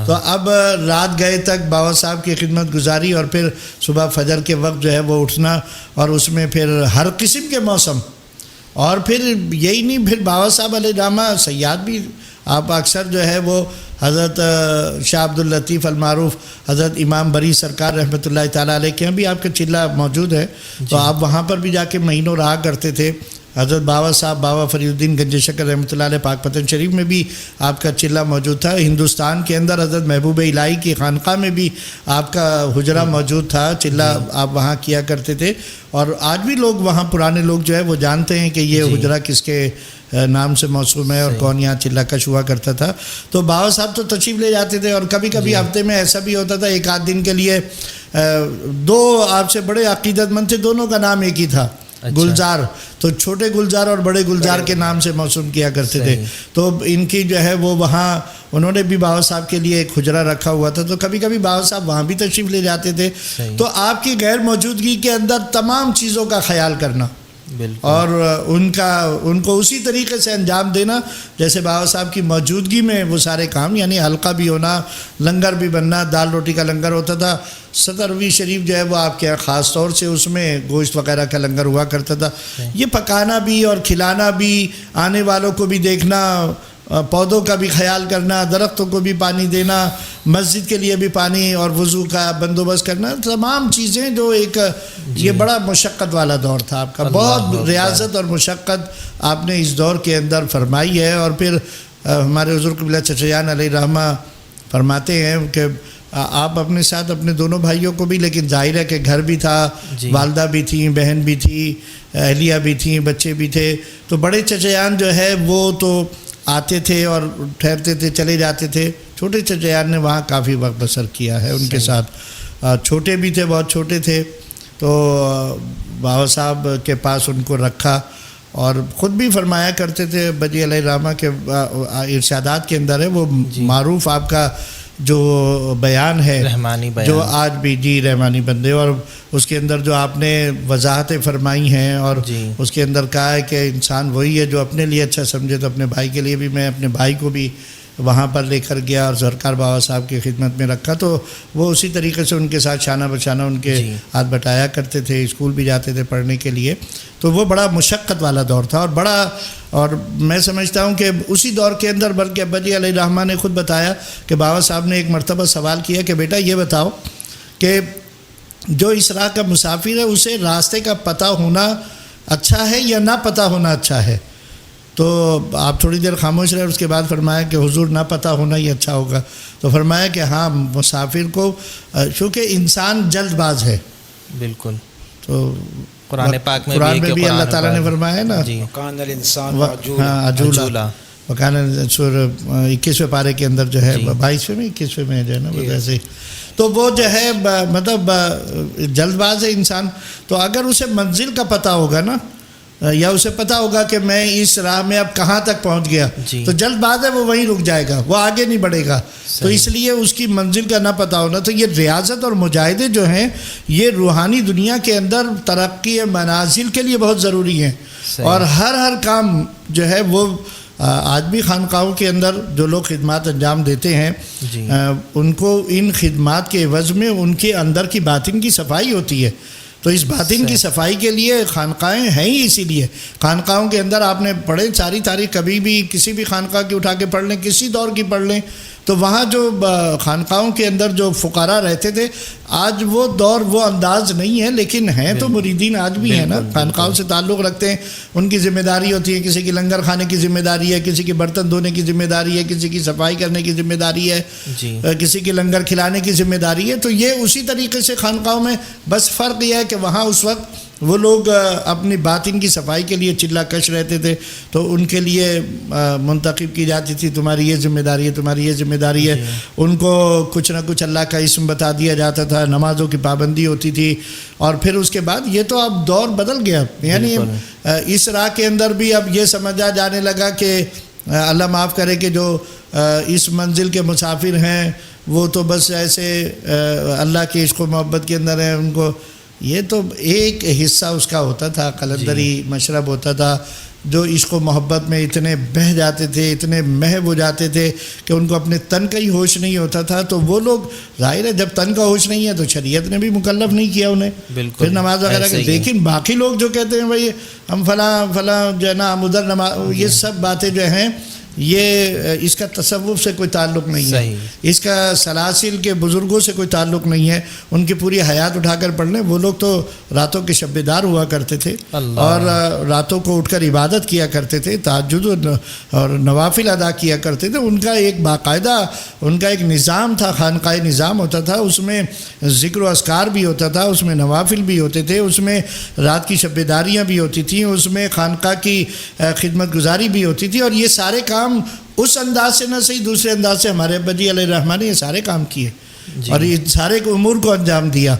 تو اب رات گئے تک بابا صاحب کی خدمت گزاری, اور پھر صبح فجر کے وقت جو ہے وہ اٹھنا, اور اس میں پھر ہر قسم کے موسم, اور پھر یہی نہیں, پھر بابا صاحب علیہ الرحمہ سیاد بھی آپ اکثر جو ہے وہ حضرت شاہ عبد اللطیف المعروف حضرت امام بری سرکار رحمۃ اللہ تعالیٰ علیہ کے بھی آپ کا چلہ موجود ہے, تو آپ وہاں پر بھی جا کے مہینوں رہا کرتے تھے. حضرت بابا صاحب بابا فرید الدین گنج شکر رحمۃ اللہ علیہ پاک پتن شریف میں بھی آپ کا چلہ موجود تھا. ہندوستان کے اندر حضرت محبوب الہی کی خانقاہ میں بھی آپ کا حجرہ موجود تھا, چلہ آپ وہاں کیا کرتے تھے. اور آج بھی لوگ وہاں پرانے لوگ جو ہے وہ جانتے ہیں کہ یہ حجرہ کس کے نام سے موسوم ہے اور کون یہاں چلہ کش ہوا کرتا تھا. تو بابا صاحب تو تشریف لے جاتے تھے, اور کبھی کبھی ہفتے میں ایسا بھی ہوتا تھا ایک آدھ دن کے لیے دو آپ سے بڑے عقیدت مند تھے, دونوں کا نام ایک ہی تھا, گلزار, تو چھوٹے گلزار اور بڑے گلزار کے نام سے موسوم کیا کرتے تھے. تو ان کی جو ہے وہ وہاں انہوں نے بھی بابا صاحب کے لیے ایک حجرہ رکھا ہوا تھا, تو کبھی کبھی بابا صاحب وہاں بھی تشریف لے جاتے تھے. تو آپ کی غیر موجودگی کے اندر تمام چیزوں کا خیال کرنا اور ان کو اسی طریقے سے انجام دینا جیسے بابا صاحب کی موجودگی میں وہ سارے کام, یعنی حلقہ بھی ہونا, لنگر بھی بننا, دال روٹی کا لنگر ہوتا تھا. 17ویں شریف جو ہے وہ آپ کے یہاں خاص طور سے اس میں گوشت وغیرہ کا لنگر ہوا کرتا تھا. یہ پکانا بھی اور کھلانا بھی, آنے والوں کو بھی دیکھنا, پودوں کا بھی خیال کرنا, درختوں کو بھی پانی دینا, مسجد کے لیے بھی پانی اور وضو کا بندوبست کرنا, تمام چیزیں جو ایک یہ بڑا مشقت والا دور تھا آپ کا. بہت ریاضت اور مشقت آپ نے اس دور کے اندر فرمائی ہے. اور پھر ہمارے حضور قبلہ چچا جان علیہ رحمہ فرماتے ہیں کہ آپ اپنے ساتھ اپنے دونوں بھائیوں کو بھی, لیکن ظاہر ہے کہ گھر بھی تھا, والدہ بھی تھیں, بہن بھی تھی, اہلیہ بھی تھیں, بچے بھی تھے. تو بڑے چچا جان جو ہے وہ تو آتے تھے اور ٹھہرتے تھے, چلے جاتے تھے. چھوٹے چچا جان نے وہاں کافی وقت بسر کیا ہے ان کے ساتھ. چھوٹے بھی تھے, بہت چھوٹے تھے, تو بابا صاحب کے پاس ان کو رکھا. اور خود بھی فرمایا کرتے تھے بجی علیہ الرحمہ کے ارشادات کے اندر ہے وہ معروف آپ کا جو بیان ہے رحمانی بیان، جو آج بھی جی رحمانی بندے، اور اس کے اندر جو آپ نے وضاحتیں فرمائی ہیں، اور جی اس کے اندر کہا ہے کہ انسان وہی ہے جو اپنے لیے اچھا سمجھے، تو اپنے بھائی کے لیے بھی میں اپنے بھائی کو بھی وہاں پر لے کر گیا اور سرکار بابا صاحب کی خدمت میں رکھا، تو وہ اسی طریقے سے ان کے ساتھ شانہ بشانہ ان کے جی ہاتھ بٹایا کرتے تھے، اسکول بھی جاتے تھے پڑھنے کے لیے، تو وہ بڑا مشقت والا دور تھا، اور میں سمجھتا ہوں کہ اسی دور کے اندر بلکہ ابا جی علیہ الرحمہ نے خود بتایا کہ بابا صاحب نے ایک مرتبہ سوال کیا کہ بیٹا یہ بتاؤ کہ جو اس راہ کا مسافر ہے اسے راستے کا پتہ ہونا اچھا ہے یا نہ پتہ ہونا اچھا ہے؟ تو آپ تھوڑی دیر خاموش رہے، اس کے بعد فرمایا کہ حضور نہ پتہ ہونا ہی اچھا ہوگا، تو فرمایا کہ ہاں مسافر کو، چونکہ انسان جلد باز ہے، بالکل، تو قرآن پاک میں قرآن میں بھی اللہ قرآن تعالیٰ نے فرمایا ہے نا، جی کان الانسان ہاں عجولا، وکان سورہ 21ویں پارے کے اندر جو ہے 22ویں میں 21ویں میں جو ہے نا ویسے، تو وہ جو ہے مطلب جلد باز ہے انسان، تو اگر اسے منزل کا پتہ ہوگا نا، یا اسے پتہ ہوگا کہ میں اس راہ میں اب کہاں تک پہنچ گیا، جی تو جلد باز ہے وہ وہیں رک جائے گا، وہ آگے نہیں بڑھے گا، تو اس لیے اس کی منزل کا نہ پتہ ہونا، تو یہ ریاضت اور مجاہدے جو ہیں یہ روحانی دنیا کے اندر ترقی منازل کے لیے بہت ضروری ہیں، اور ہر کام جو ہے وہ آج بھی خانقاہوں کے اندر جو لوگ خدمات انجام دیتے ہیں جی ان کو ان خدمات کے عوض میں ان کے اندر کی باطن کی صفائی ہوتی ہے، تو اس باطن کی صفائی کے لیے خانقاہیں ہیں ہی، اسی لیے خانقاہوں کے اندر آپ نے پڑھے ساری تاریخ، کبھی بھی کسی بھی خانقاہ کی اٹھا کے پڑھ لیں، کسی دور کی پڑھ لیں، تو وہاں جو خانقاہوں کے اندر جو فقراء رہتے تھے، آج وہ دور وہ انداز نہیں ہے، لیکن ہیں تو مریدین آج بھی ہیں نا، خانقاہوں سے تعلق رکھتے ہیں، ان کی ذمہ داری ہوتی ہے، کسی کی لنگر کھانے کی ذمہ داری ہے، کسی کی برتن دھونے کی ذمہ داری ہے، کسی کی صفائی کرنے کی ذمہ داری ہے، جی کسی کی لنگر کھلانے کی ذمہ داری ہے، تو یہ اسی طریقے سے خانقاہوں میں، بس فرق یہ ہے کہ وہاں اس وقت وہ لوگ اپنی باطن کی صفائی کے لیے چلا کش رہتے تھے، تو ان کے لیے منتخب کی جاتی تھی، تمہاری یہ ذمہ داری ہے، تمہاری یہ ذمہ داری ہے، ان کو کچھ نہ کچھ اللہ کا اسم بتا دیا جاتا تھا، نمازوں کی پابندی ہوتی تھی، اور پھر اس کے بعد یہ تو اب دور بدل گیا، یعنی اس راہ کے اندر بھی اب یہ سمجھا جانے لگا کہ اللہ معاف کرے کہ جو اس منزل کے مسافر ہیں وہ تو بس ایسے اللہ کے عشق و محبت کے اندر ہیں، ان کو یہ تو ایک حصہ اس کا ہوتا تھا، قلندری مشرب ہوتا تھا، جو عشق و محبت میں اتنے بہہ جاتے تھے، اتنے محو ہو جاتے تھے کہ ان کو اپنے تن کا ہی ہوش نہیں ہوتا تھا، تو وہ لوگ ظاہر ہے جب تن کا ہوش نہیں ہے تو شریعت نے بھی مکلف نہیں کیا انہیں، بالکل پھر نماز وغیرہ کے، لیکن باقی لوگ جو کہتے ہیں بھائی ہم فلاں جو ہے نا ہم ادھر نماز، یہ سب باتیں جو ہیں یہ اس کا تصوف سے کوئی تعلق نہیں ہے، اس کا سلاسل کے بزرگوں سے کوئی تعلق نہیں ہے، ان کی پوری حیات اٹھا کر پڑھ لیں، وہ لوگ تو راتوں کے شب بیدار ہوا کرتے تھے، اور راتوں کو اٹھ کر عبادت کیا کرتے تھے، تہجد اور نوافل ادا کیا کرتے تھے، ان کا ایک باقاعدہ ان کا ایک نظام تھا، خانقاہ نظام ہوتا تھا، اس میں ذکر و اذکار بھی ہوتا تھا، اس میں نوافل بھی ہوتے تھے، اس میں رات کی شب بیداریاں بھی ہوتی تھیں، اس میں خانقاہ کی خدمت گزاری بھی ہوتی تھی، اور یہ سارے کام اس انداز سے نہ صحیح دوسرے انداز سے ہمارے ابا جی علیہ الرحمہ نے یہ سارے کام کیے، اور یہ سارے امور کو انجام دیا،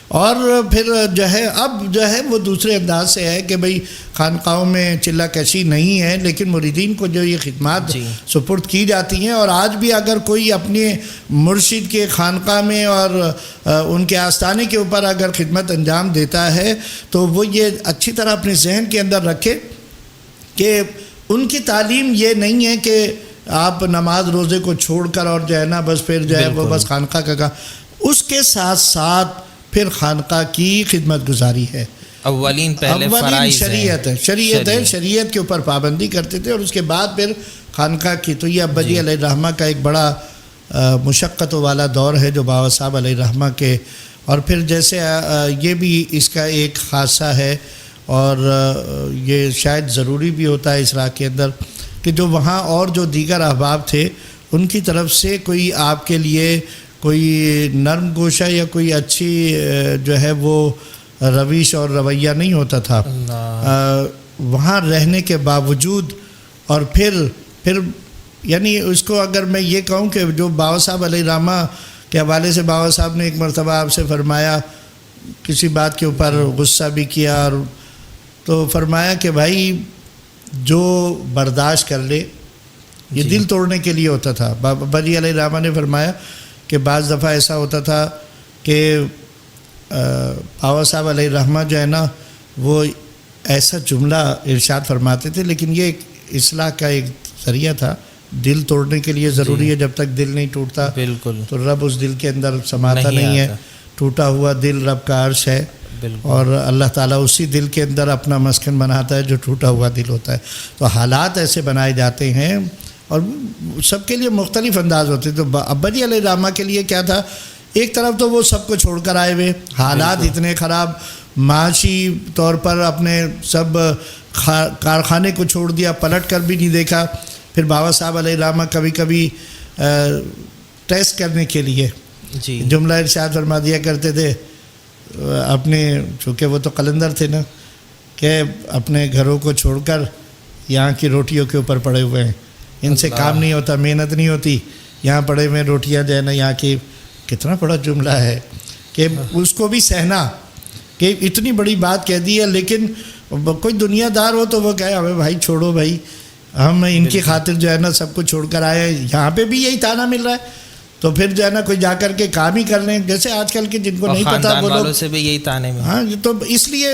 اور پھر جو ہے اب جو ہے وہ دوسرے انداز سے ہے کہ بھئی خانقاہوں میں چلہ کشی نہیں ہے، لیکن مریدین کو جو یہ خدمات سپرد کی جاتی ہیں، اور آج بھی اگر کوئی اپنے مرشد کے خانقاہ میں اور ان کے آستانے کے اوپر اگر خدمت انجام دیتا ہے تو وہ یہ اچھی طرح اپنے ذہن کے اندر رکھے کہ ان کی تعلیم یہ نہیں ہے کہ آپ نماز روزے کو چھوڑ کر اور جو ہے نا بس پھر جو ہے وہ بس خانقاہ کا اس کے ساتھ ساتھ پھر خانقاہ کی خدمت گزاری ہے، اولین شریعت ہے، شریعت کے اوپر پابندی کرتے تھے، اور اس کے بعد پھر خانقاہ کی، تو یہ ابا جی علیہ الرحمہ کا ایک بڑا مشقت والا دور ہے جو بابا صاحب علیہ الرحمہ کے، اور پھر جیسے یہ بھی اس کا ایک خاصہ ہے، اور یہ شاید ضروری بھی ہوتا ہے اس راہ کے اندر کہ جو وہاں اور جو دیگر احباب تھے ان کی طرف سے کوئی آپ کے لیے کوئی نرم گوشہ یا کوئی اچھی جو ہے وہ رویش اور رویہ نہیں ہوتا تھا وہاں رہنے کے باوجود، اور پھر یعنی اس کو اگر میں یہ کہوں کہ جو بابا صاحب علیہ الرحمہ کے حوالے سے بابا صاحب نے ایک مرتبہ آپ سے فرمایا، کسی بات کے اوپر غصہ بھی کیا، اور تو فرمایا کہ بھائی جو برداشت کر لے، یہ دل توڑنے کے لیے ہوتا تھا، بابا جی علیہ الرحمہ نے فرمایا کہ بعض دفعہ ایسا ہوتا تھا کہ باوا صاحب علیہ الرحمہ جو ہے نا وہ ایسا جملہ ارشاد فرماتے تھے، لیکن یہ ایک اصلاح کا ایک ذریعہ تھا، دل توڑنے کے لیے ضروری ہے، جب تک دل نہیں ٹوٹتا بالکل تو رب اس دل کے اندر سماتا نہیں ہے. ٹوٹا ہوا دل رب کا عرش ہے، اور اللہ تعالیٰ اسی دل کے اندر اپنا مسکن بناتا ہے جو ٹوٹا ہوا دل ہوتا ہے. تو حالات ایسے بنائے جاتے ہیں اور سب کے لیے مختلف انداز ہوتے ہیں. تو ابا جی علیہ الرحمہ کے لیے کیا تھا، ایک طرف تو وہ سب کو چھوڑ کر آئے ہوئے، حالات اتنے خراب، معاشی طور پر اپنے سب کارخانے کو چھوڑ دیا، پلٹ کر بھی نہیں دیکھا. پھر باوا صاحب علیہ الرحمہ کبھی کبھی ٹیسٹ کرنے کے لیے جملہ ارشاد فرما دیا کرتے تھے اپنے، چونکہ وہ تو قلندر تھے نا، کہ اپنے گھروں کو چھوڑ کر یہاں کی روٹیوں کے اوپر پڑے ہوئے ہیں، ان سے کام نہیں ہوتا، محنت نہیں ہوتی، یہاں پڑے ہوئے روٹیاں جو ہے نا یہاں کی. کتنا بڑا جملہ ہے کہ اس کو بھی سہنا، کہ اتنی بڑی بات کہہ دی ہے. لیکن کوئی دنیا دار ہو تو وہ کہے ہمیں بھائی چھوڑو بھائی، ہم ان کی خاطر جو ہے نا سب کو چھوڑ کر آئے. یہاں پہ بھی یہی تانا مل رہا ہے، تو پھر جو ہے نا کوئی جا کر کے کام ہی کر لیں. جیسے آج کل کے جن کو نہیں پتا وہ لوگ سے بھی یہی تانے میں. ہاں، تو اس لیے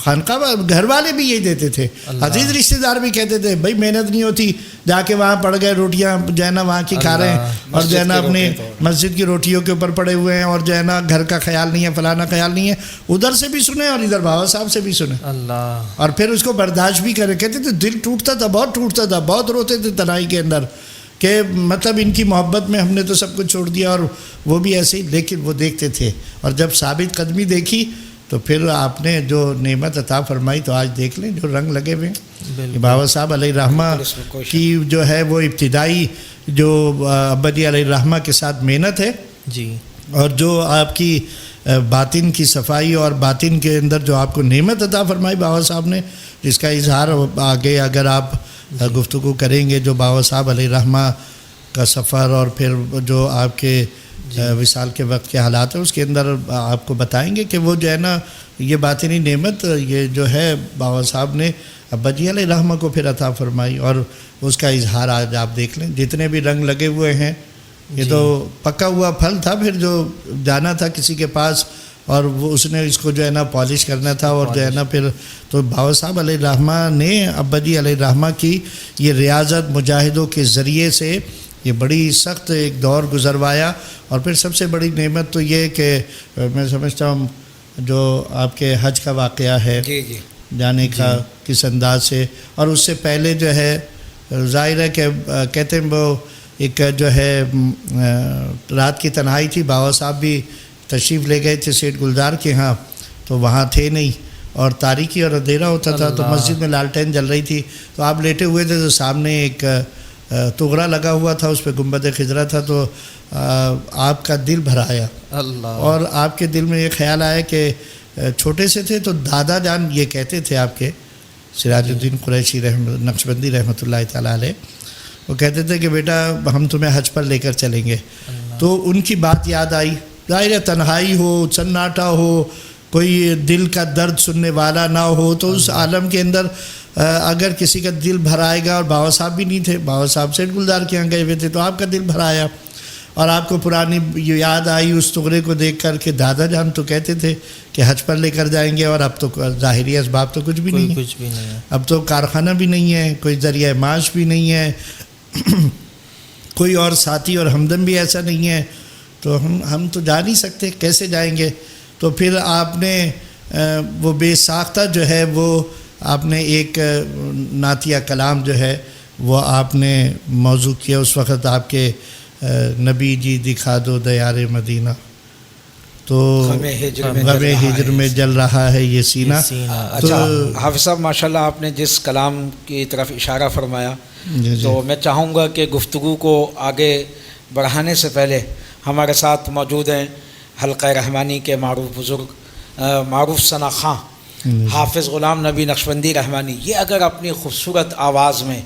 خانقاہ گھر والے بھی یہی دیتے تھے، عزیز رشتہ دار بھی کہتے تھے بھائی محنت نہیں ہوتی، جا کے وہاں پڑ گئے، روٹیاں جو ہے نا وہاں کی کھا رہے ہیں، اور جو ہے نا اپنے مسجد کی روٹیوں کے اوپر پڑے ہوئے ہیں، اور جو ہے نا گھر کا خیال نہیں ہے، فلانا خیال نہیں ہے. ادھر سے بھی سنے اور ادھر باوا صاحب سے بھی سنے، اللہ، اور پھر اس کو برداشت بھی کرے. کہتے تھے دل ٹوٹتا تھا، بہت ٹوٹتا تھا، بہت روتے تھے تنہائی کے اندر، کہ مطلب ان کی محبت میں ہم نے تو سب کچھ چھوڑ دیا، اور وہ بھی ایسے ہی. لیکن وہ دیکھتے تھے، اور جب ثابت قدمی دیکھی تو پھر آپ نے جو نعمت عطا فرمائی تو آج دیکھ لیں جو رنگ لگے ہوئے ہیں. باوا صاحب علیہ الرحمہ کی جو ہے وہ ابتدائی جو ابا جی علیہ الرحمہ کے ساتھ محنت ہے جی، اور جو آپ کی باطن کی صفائی اور باطن کے اندر جو آپ کو نعمت عطا فرمائی باوا صاحب نے، جس کا اظہار آگے اگر آپ گفتگو کریں گے، جو باوا صاحب علیہ الرحمہ کا سفر اور پھر جو آپ کے وصال کے وقت کے حالات ہیں اس کے اندر آپ کو بتائیں گے کہ وہ جو ہے نا یہ باطنی نعمت یہ جو ہے باوا صاحب نے ابا جی علیہ الرحمہ کو پھر عطا فرمائی، اور اس کا اظہار آج آپ دیکھ لیں. جتنے بھی رنگ لگے ہوئے ہیں یہ تو پکا ہوا پھل تھا، پھر جو جانا تھا کسی کے پاس اور وہ اس نے اس کو جو ہے نا پالش کرنا تھا، اور جو ہے نا پھر تو باوا صاحب علیہ الرحمہ نے ابا جی علیہ الرحمہ کی یہ ریاضت مجاہدوں کے ذریعے سے یہ بڑی سخت ایک دور گزروایا. اور پھر سب سے بڑی نعمت تو یہ کہ میں سمجھتا ہوں جو آپ کے حج کا واقعہ ہے جانے کا کس انداز سے، اور اس سے پہلے جو ہے ظاہر ہے کہ کہتے ہیں وہ ایک جو ہے رات کی تنہائی تھی، باوا صاحب بھی تشریف لے گئے تھے سیٹھ گلزار کے ہاں، تو وہاں تھے نہیں اور تاریکی اور اندھیرا ہوتا تھا، تو مسجد میں لالٹین جل رہی تھی، تو آپ لیٹے ہوئے تھے تو سامنے ایک تغرا لگا ہوا تھا، اس پہ گنبد خضرا تھا، تو آپ کا دل بھر آیا. اللہ، اور اور آپ کے دل میں یہ خیال آیا کہ چھوٹے سے تھے تو دادا جان یہ کہتے تھے آپ کے سراج الدین قریشی نقشبندی رحمۃ اللہ تعالیٰ علیہ، وہ کہتے تھے کہ بیٹا ہم تمہیں حج پر لے کر چلیں گے. تو ان کی بات یاد آئی. ظاہر تنہائی ہو، سناٹا ہو، کوئی دل کا درد سننے والا نہ ہو، تو اس عالم کے اندر اگر کسی کا دل بھر آئے گا، اور باوا صاحب بھی نہیں تھے، باوا صاحب سیٹھ گلزار کے یہاں گئے ہوئے تھے، تو آپ کا دل بھر آیا اور آپ کو پرانی یاد آئی اس تغرے کو دیکھ کر کہ دادا جان تو کہتے تھے کہ حج پر لے کر جائیں گے، اور اب تو ظاہری اسباب تو کچھ بھی نہیں ہے، اب تو کارخانہ بھی نہیں ہے، کوئی ذریعہ معاش بھی نہیں ہے، کوئی اور ساتھی اور ہمدم بھی ایسا نہیں ہے، تو ہم تو جا نہیں سکتے، کیسے جائیں گے؟ تو پھر آپ نے وہ بے ساختہ جو ہے وہ آپ نے ایک نعتیہ کلام جو ہے وہ آپ نے موضوع کیا. اس وقت آپ کے نبی جی دکھا دو دیار مدینہ، تو غم ہجر میں جل رہا ہے یہ سینہ. اچھا حافظ صاحب، ماشاءاللہ آپ نے جس کلام کی طرف اشارہ فرمایا، تو میں چاہوں گا کہ گفتگو کو آگے بڑھانے سے پہلے ہمارے ساتھ موجود ہیں حلقہ رحمانی کے معروف بزرگ معروف ثنا خاں حافظ غلام نبی نقشبندی رحمانی. یہ اگر اپنی خوبصورت آواز میں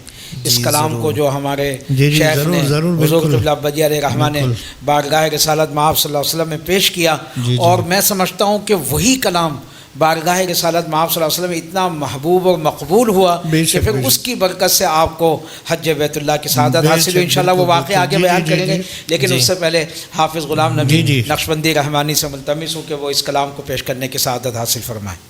اس کلام کو جو ہمارے شیخ نے حضور قبلہ ابا جی علیہ الرحمہ نے بارگاہ رسالت مآب صلی اللہ علیہ وسلم میں پیش کیا، اور میں سمجھتا ہوں کہ وہی کلام بارگاہ رسالت میں آپ صلی اللہ علیہ وسلم اتنا محبوب اور مقبول ہوا بے کہ شک، پھر بے شک۔ اس کی برکت سے آپ کو حج بیت اللہ کی سعادت بے حاصل ہوئی. شک، انشاءاللہ وہ بالکل، واقعہ آگے بالکل. بیان جی، کریں گے، جی. لیکن جی. اس سے پہلے حافظ غلام نبی جی، جی. نقشبندی رحمانی سے ملتمس ہوں کہ وہ اس کلام کو پیش کرنے کی سعادت حاصل فرمائیں.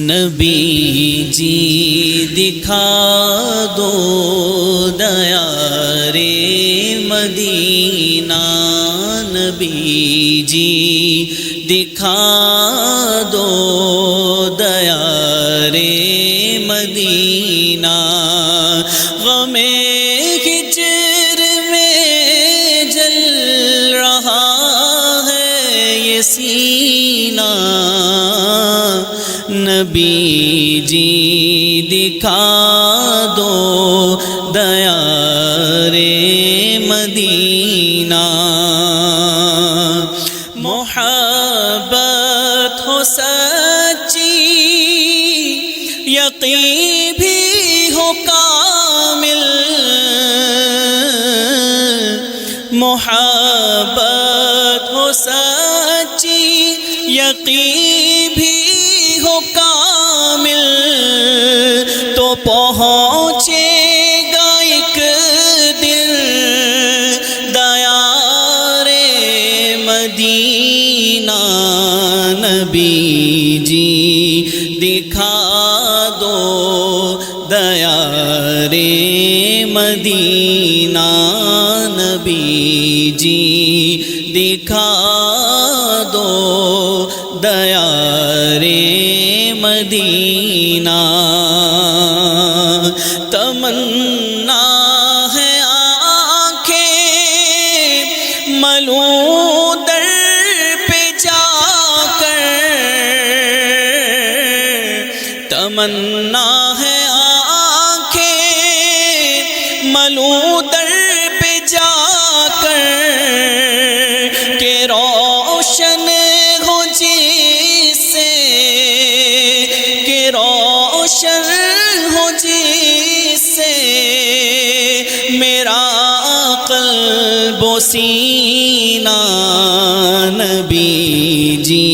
نبی جی دکھا دو دیا رے مدینہ، نبی جی دکھا دو دیا رے مدینہ، غم ہجر میں جل رہا ہے یہ سینہ، نبی جی دکھا دو دیا رے مدینہ، محبت ہو سچی یقین بھی ہو کامل، محبت ہو سچی یقین بھی ہو کامل، تو پہنچے گا ایک دن دیار مدینہ، نبی جی دکھا دو دیار مدینہ، نبی جی دکھا دو دیار مدینہ، تمنا ہے آنکھیں ملوں در پہ جا کر، تمنا ہے آنکھیں ملوں در پہ جا کر، کہ روشن ہو جس سے، کہ روشن ہو جس سے میرا قلب و سینہ، نبی جی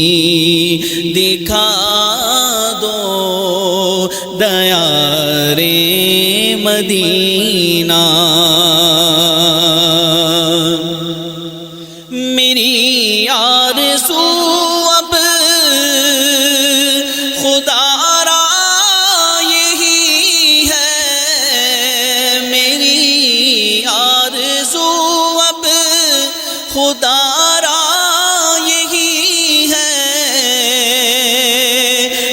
دکھا دو دیار مدینہ، میری آرزو اب خدا را یہی ہے، میری آرزو اب خدا را یہی ہے،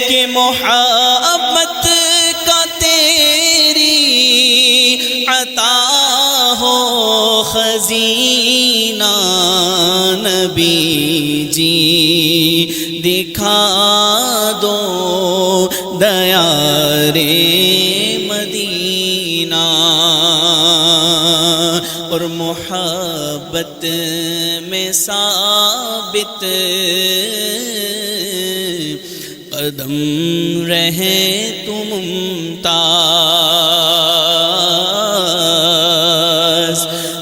کہ محبت کا تیری عطا ہو خزینہ، نبی جی دکھا دو دیار مدینہ، اور محبت میں ثابت قدم رہے تو ممتاز،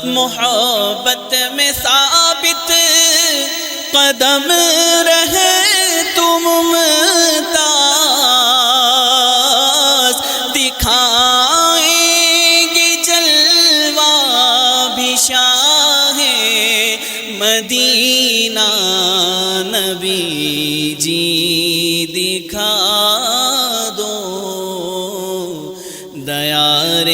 محبت میں ثابت قدم رہے تو ممتاز، دکھائیں گے جلوہ بھی شاہ مدینہ، نبی جی دکھا دو دیار